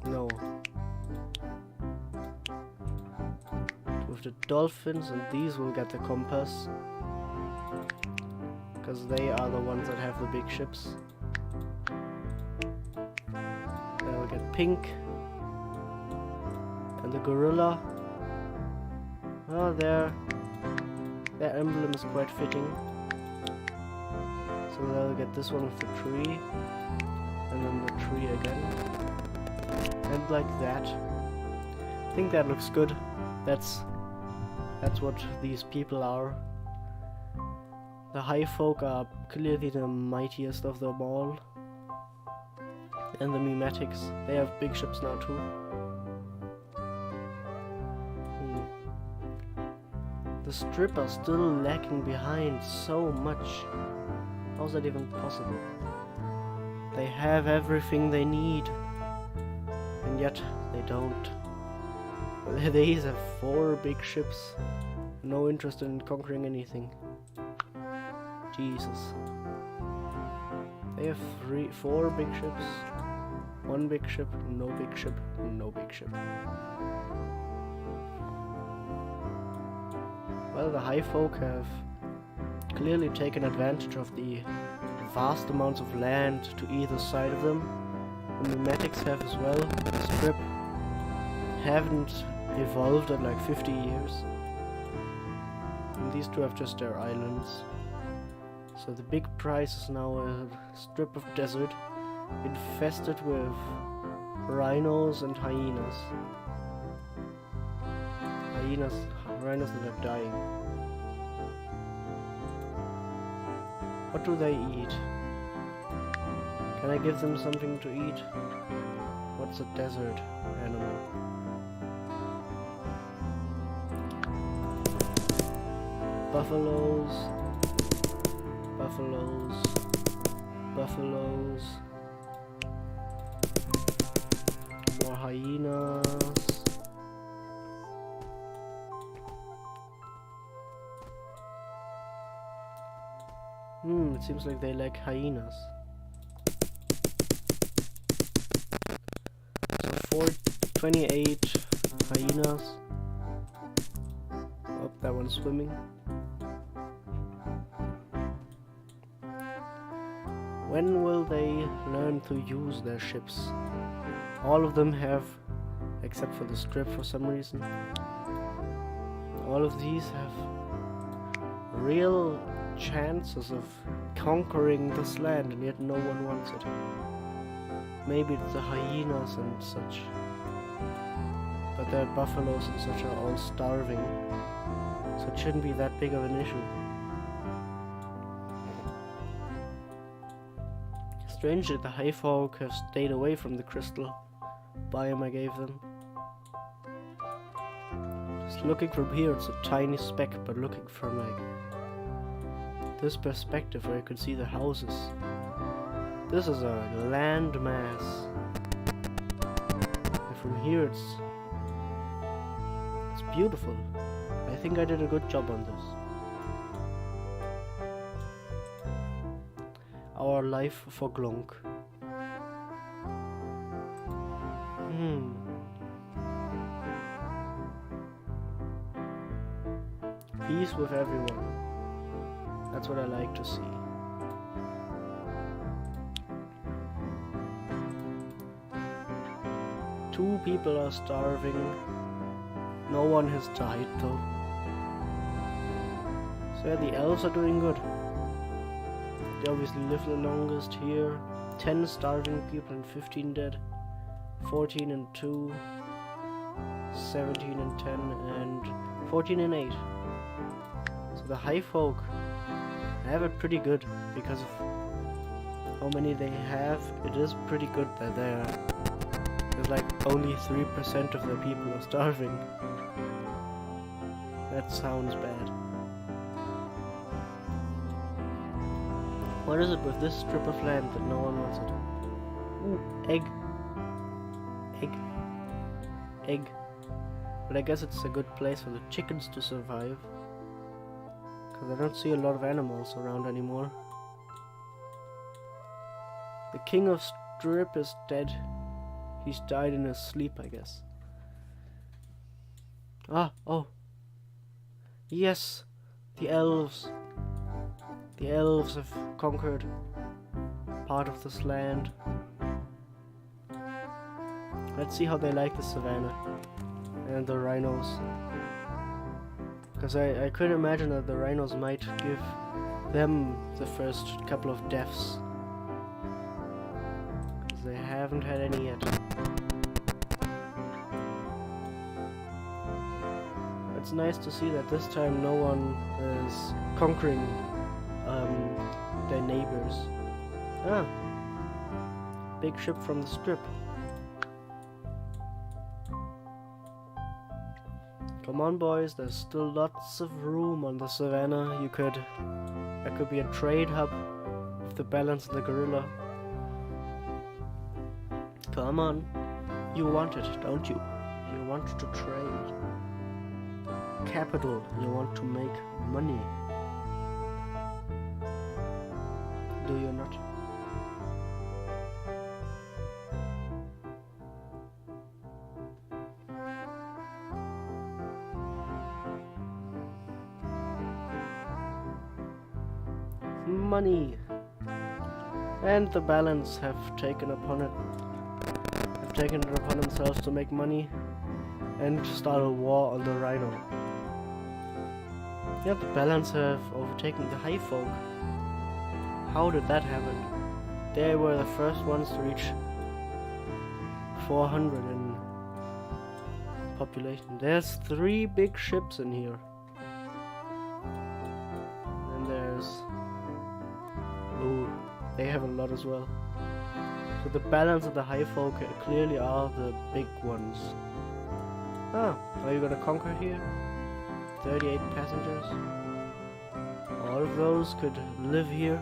No. With the dolphins, and these will get the compass. Because they are the ones that have the big ships. They'll get pink. And the gorilla. Oh, their emblem is quite fitting. So they'll get this one with the tree. And then the tree again. And like that. I think that looks good. That's what these people are. The high folk are clearly the mightiest of them all. And the memetics, they have big ships now too. The strip are still lagging behind so much. How's that even possible? They have everything they need. And yet they don't. These have 4 big ships. No interest in conquering anything. Jesus. They have 4 big ships. 1 big ship, no big ship, no big ship. Well, the high folk have clearly taken advantage of the vast amounts of land to either side of them. The memetics have as well. The strip haven't evolved in like 50 years. And these two have just their islands. So the big prize is now a strip of desert infested with rhinos and hyenas. Rhinos that are dying. What do they eat? Can I give them something to eat? What's a desert animal? Buffaloes. Buffaloes. Buffaloes. More hyenas. It seems like they like hyenas. So 28 hyenas. Oh, that one's swimming. When will they learn to use their ships? All of them have, except for the strip for some reason. All of these have real chances of conquering this land, and yet no one wants it. Maybe it's the hyenas and such. But the buffaloes and such are all starving, so it shouldn't be that big of an issue. Strangely, the high folk have stayed away from the crystal biome I gave them. Just looking from here, it's a tiny speck, but looking from like this perspective where you can see the houses, this is a land mass. And from here it's beautiful. I think I did a good job on this. Our life for Glonk. Peace with everyone. That's what I like to see. Two people are starving. No one has died though. So yeah, the elves are doing good. They obviously live the longest here. 10 starving people and 15 dead. 14 and 2. 17 and 10 and 14 and 8. So the high folk have it pretty good because of how many they have. It is pretty good that there's like only 3% of the people are starving. That sounds bad. What is it with this strip of land that no one wants it? Ooh, egg. Egg. Egg. But I guess it's a good place for the chickens to survive. Because I don't see a lot of animals around anymore. The king of strip is dead. He's died in his sleep, I guess. Oh. Yes, the elves. The elves have conquered part of this land. Let's see how they like the savannah and the rhinos. Because I could imagine that the rhinos might give them the first couple of deaths. Because they haven't had any yet. It's nice to see that this time no one is conquering their neighbors. Big ship from the strip. Come on, boys, there's still lots of room on the savannah. That could be a trade hub with the balance and the gorilla. Come on, you want it, don't you? You want to trade. Capital, you want to make money. Do you not? Money. And the balance have taken it upon themselves to make money and start a war on the rhino. Yeah, the balance have overtaken the high folk. How did that happen? They were the first ones to reach 400 in population. There's 3 big ships in here. And there's... Ooh, they have a lot as well. So the balance of the high folk clearly are the big ones. Are you gonna conquer here? 38 passengers. All of those could live here.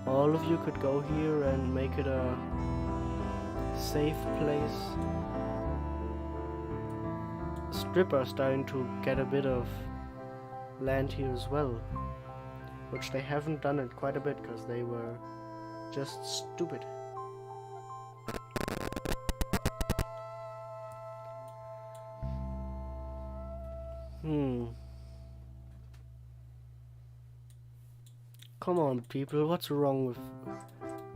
All of you could go here and make it a safe place. Strip are starting to get a bit of land here as well, which they haven't done it quite a bit because they were just stupid. Come on, people, what's wrong with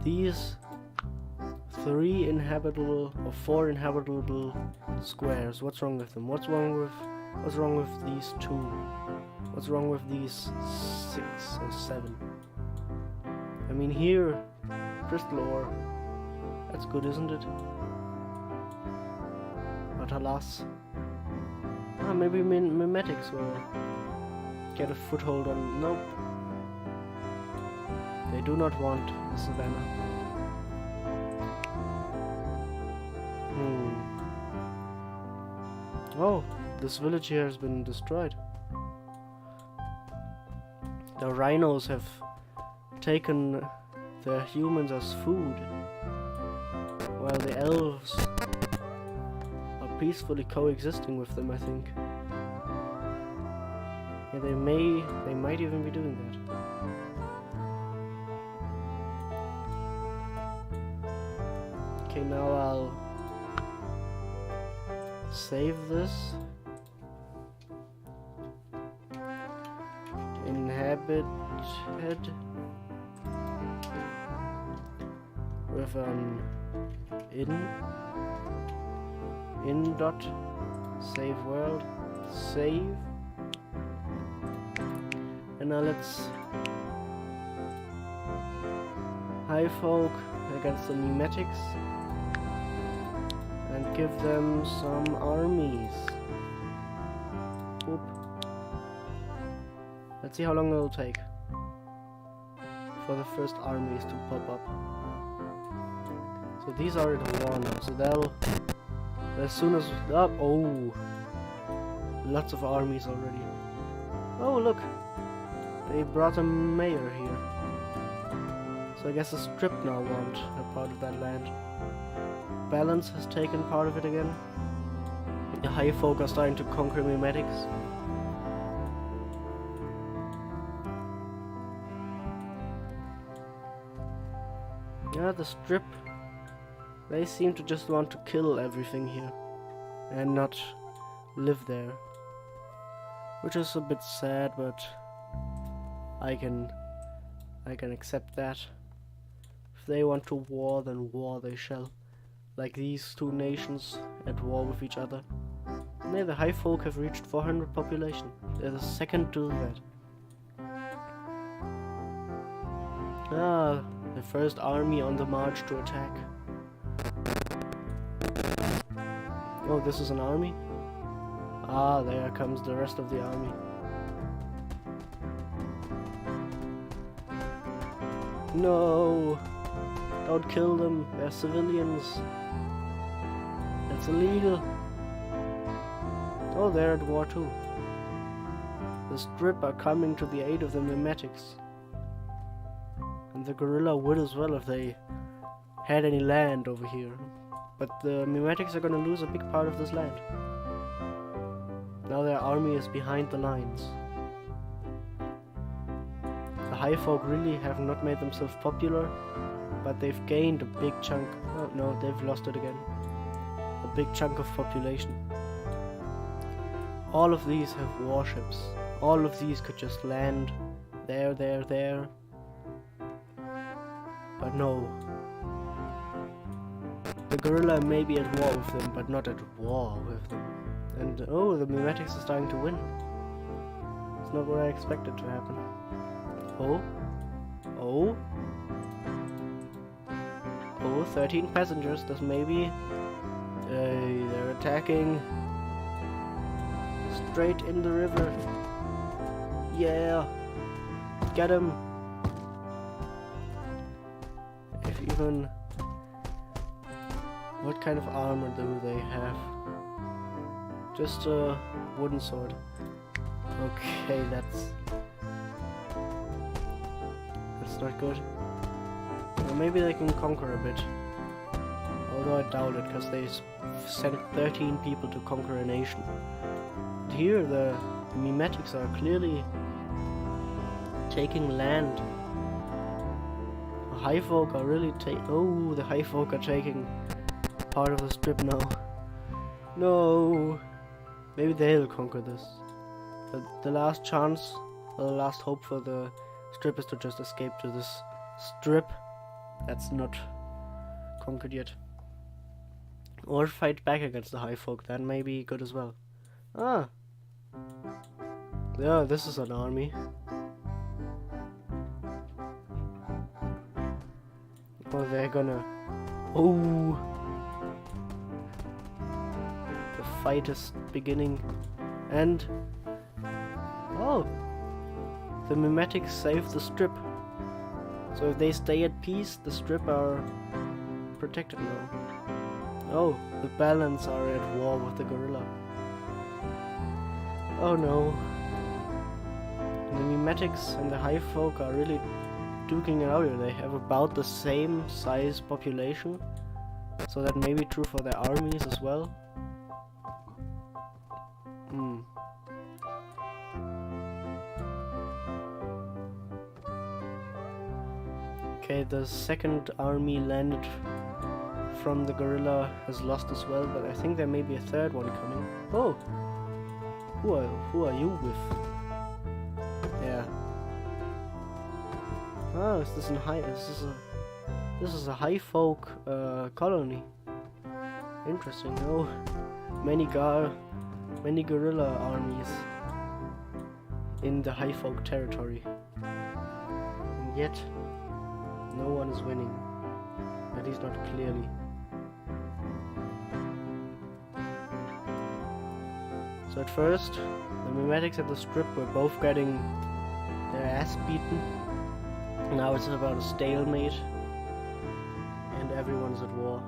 these 3 inhabitable or 4 inhabitable squares? What's wrong with them? What's wrong with these 2? What's wrong with these 6 or 7? I mean, here, crystal ore, that's good, isn't it? A But alas. Ah, maybe mimetics will get a foothold on... Nope. They do not want the savannah. Oh, this village here has been destroyed. The rhinos have taken the humans as food, while the elves are peacefully coexisting with them, I think. Yeah, they might even be doing that. Okay, now I'll save this. Inhabited with an in dot save world save, and now let's high folk against the mimetics and give them some armies. Oop. Let's see how long it'll take for the first armies to pop up. So these are at war now, so they'll, as soon as, oh, lots of armies already. Oh look, they brought a mayor here. So I guess the strip now want a part of that land. Balance has taken part of it again. The high folk are starting to conquer mimetics. Yeah, the strip, they seem to just want to kill everything here and not live there, which is a bit sad, but I can accept that. If they want to war, then war they shall, like these two nations at war with each other. Yeah, the high folk have reached 400 population. They're the second to that. Ah, the first army on the march to attack. Oh, this is an army? Ah, there comes the rest of the army. No! Don't kill them, they're civilians. That's illegal. Oh, they're at war too. The strip are coming to the aid of the mimetics. And the gorilla would as well if they had any land over here. But the mimetics are gonna lose a big part of this land. Now their army is behind the lines. The high folk really have not made themselves popular, but they've gained a big chunk. Oh no, they've lost it again. A big chunk of population. All of these have warships. All of these could just land there. But no. The gorilla may be at war with them, but not at war with them. And oh, the mimetics are starting to win. It's not what I expected to happen. Oh. 13 passengers. That's maybe... they're attacking. Straight in the river. Yeah. Get him. If even... What kind of armor do they have? Just a wooden sword. Okay, that's not good. Well, maybe they can conquer a bit. Although I doubt it, because they sent 13 people to conquer a nation. But here the mimetics are clearly taking land. The high folk are really the high folk are taking part of the strip now. No! Maybe they'll conquer this. But the last chance, or the last hope for the strip is to just escape to this strip that's not conquered yet. Or fight back against the high folk, that may be good as well. Ah! Yeah, this is an army. Oh, they're gonna... Oh! The fight is beginning. And oh, the mimetics save the strip. So if they stay at peace, the strip are protected now. Oh, the balance are at war with the gorilla. Oh no. The mimetics and the high folk are really duking it out here. They have about the same size population, so that may be true for their armies as well. Okay, the second army landed from the gorilla has lost as well, but I think there may be a third one coming. Oh! Who are you with? Yeah. Oh, is this this is a high folk colony. Interesting. Oh, many gorilla armies in the high folk territory. And yet no one is winning. At least not clearly. So at first, the mimetics and the strip were both getting their ass beaten. Now it's about a stalemate, and everyone's at war.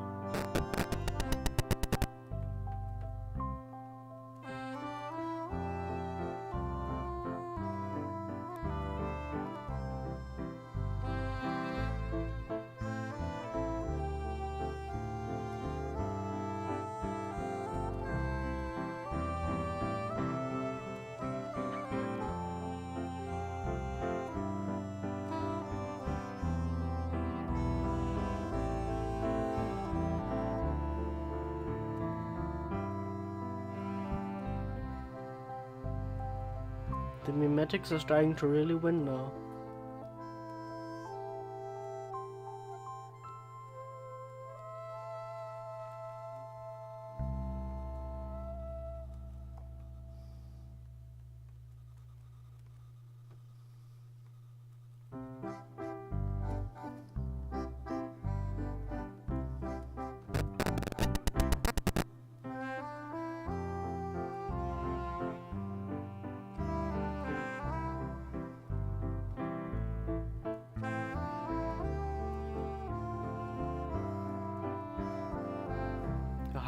The mimetics are starting to really win now.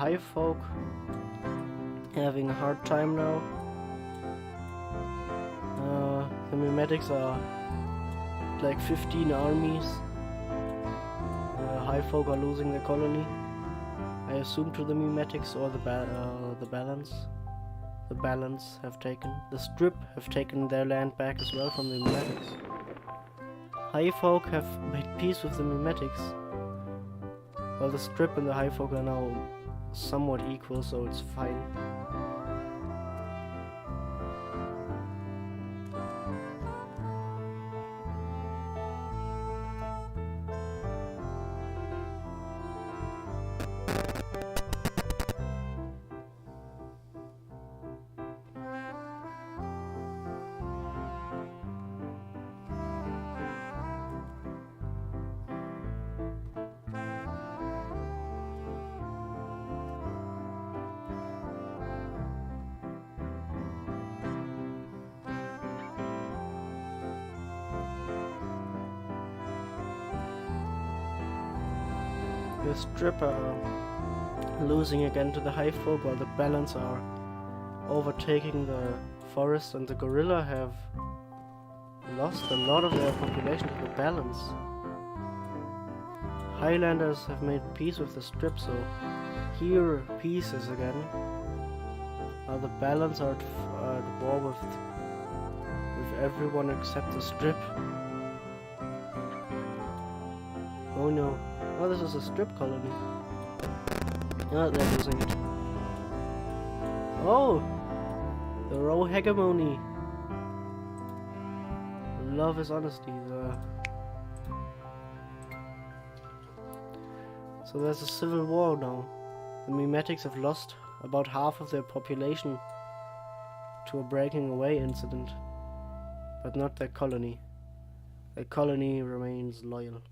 High folk having a hard time now. The mimetics are like 15 armies. High folk are losing their colony. I assume to the mimetics or the balance. The balance have taken. The strip have taken their land back as well from the mimetics. High folk have made peace with the mimetics. Well, the strip and the high folk are now somewhat equal, so it's fine. The strip are losing again to the high folk, while the balance are overtaking the forest, and the gorilla have lost a lot of their population to the balance. Highlanders have made peace with the strip, so here peace is again. While the balance are at war with everyone except the strip. Oh no. Oh, this is a strip colony. Oh, they're losing it. Oh! The row hegemony. Love is honesty. So there's a civil war now. The mimetics have lost about half of their population to a breaking away incident. But not their colony. Their colony remains loyal.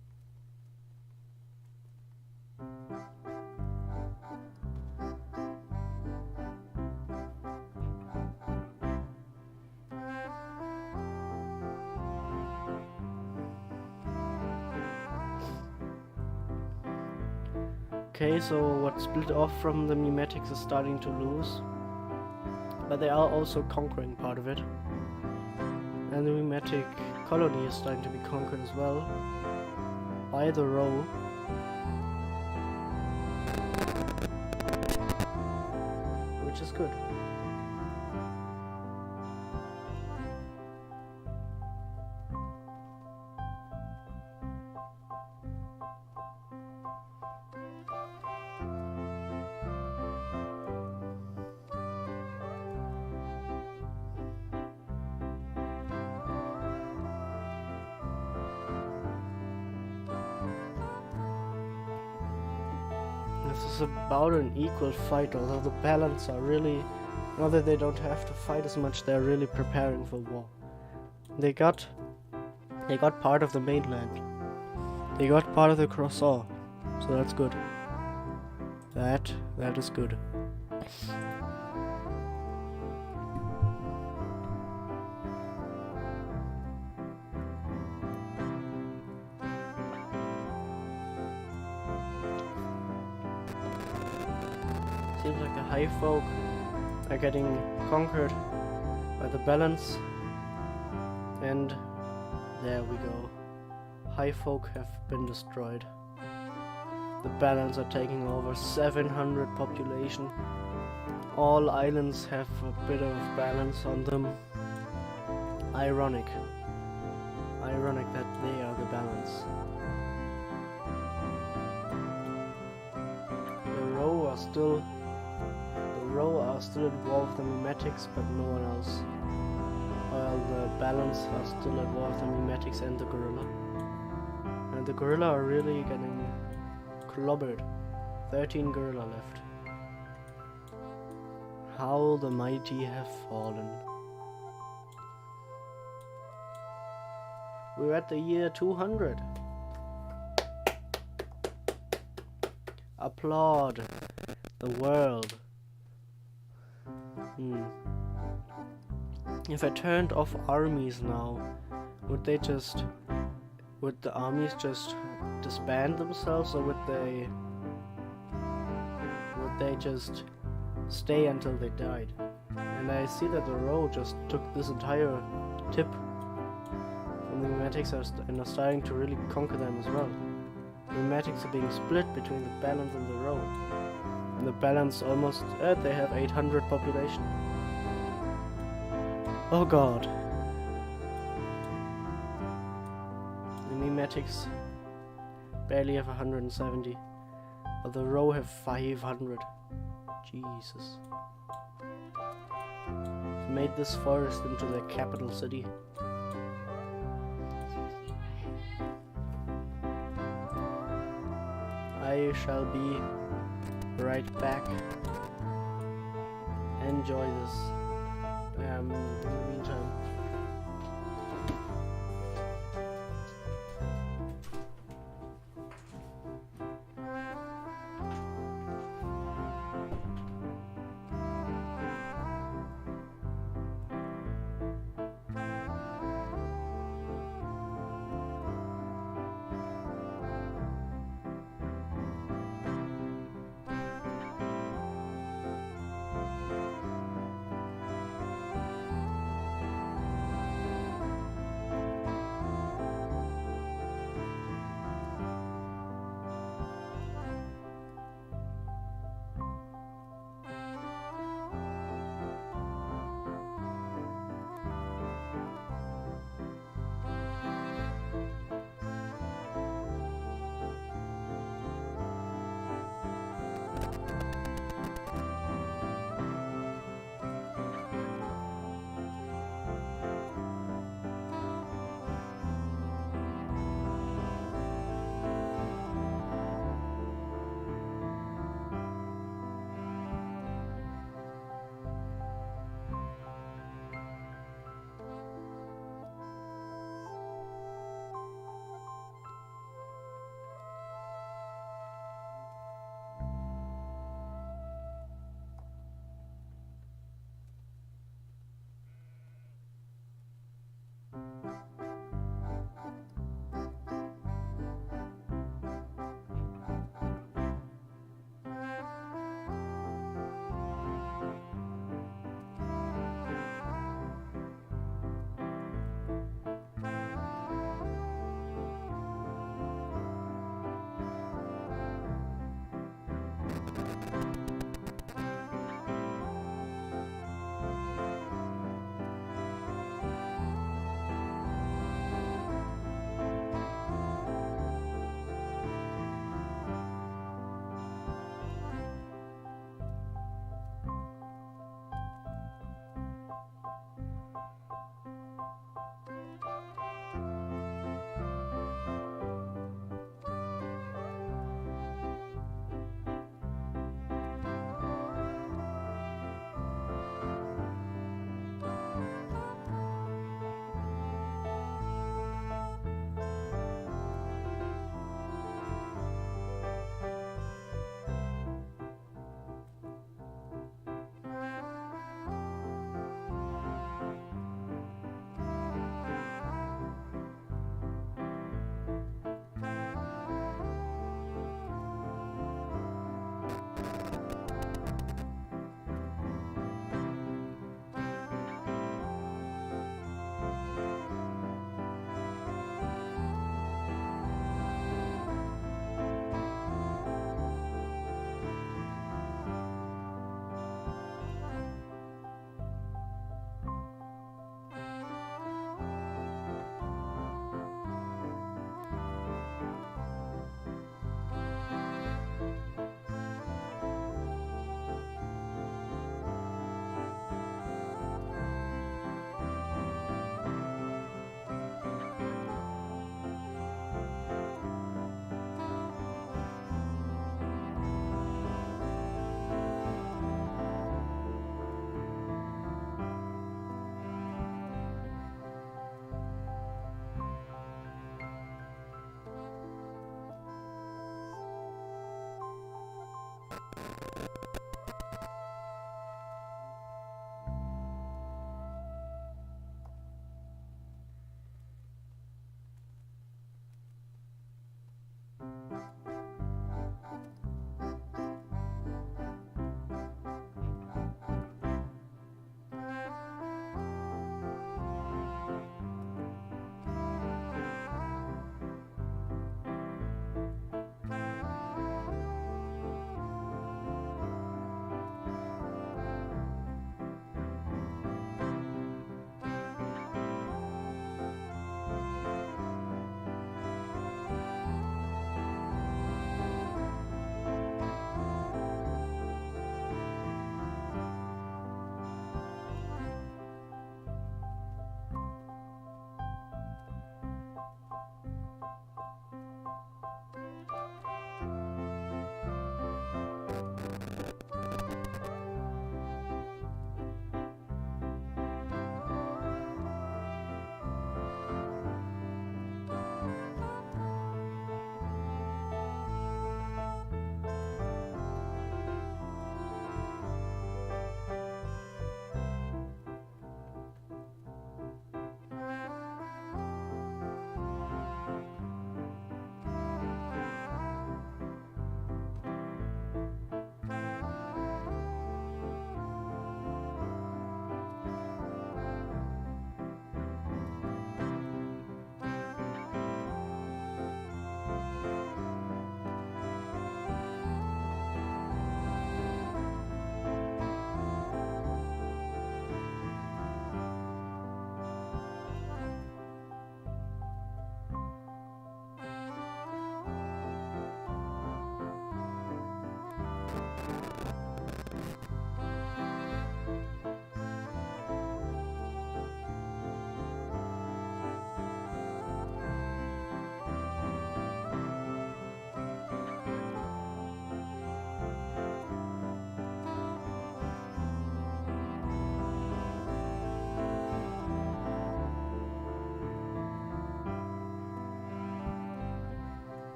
Okay, so what split off from the Memetics is starting to lose. But they are also conquering part of it. And the Memetic colony is starting to be conquered as well. By the row. Which is good. This is about an equal fight, although the balance are really, now that they don't have to fight as much, they're really preparing for war. They got part of the mainland. They got part of the croissant, so that's good. That is good. Seems like the high folk are getting conquered by the balance, and there we go. High folk have been destroyed. The balance are taking over 700 population. All islands have a bit of balance on them. Ironic that they are the balance. The row are still at war with the Memetics, but no one else. While the balance are still at war with the Memetics and the gorilla. And the gorilla are really getting clobbered. 13 gorilla left. How the mighty have fallen. We're at the year 200. Applaud the world. If I turned off armies now, would the armies just disband themselves, or would they just stay until they died? And I see that the row just took this entire tip from the Memetics and are starting to really conquer them as well. The Memetics are being split between the balance and the row. And the balance almost, they have 800 population. Oh god. The Memetics barely have 170, but the row have 500. Jesus. Made this forest into their capital city. I shall be right back. Enjoy this. In the meantime.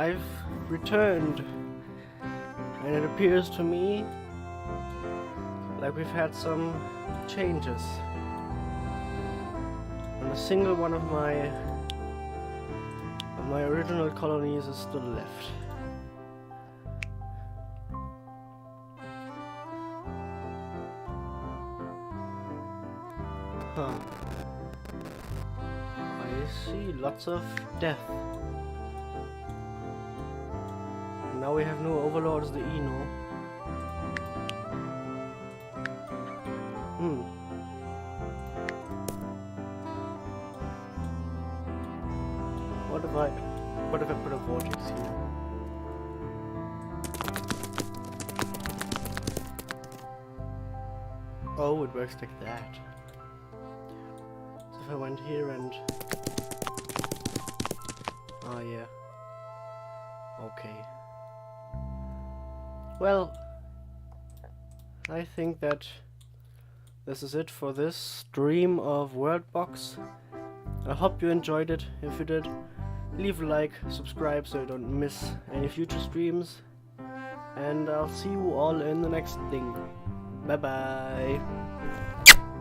I've returned, and it appears to me like we've had some changes. And a single one of my original colonies is still left. Huh. I see lots of death. Now we have no overlords, the Eno. What if I put a vortex here? Oh, it works like that. So if I went here and... Oh yeah. Okay. Well, I think that this is it for this stream of WorldBox. I hope you enjoyed it. If you did, leave a like, subscribe so you don't miss any future streams. And I'll see you all in the next thing. Bye bye.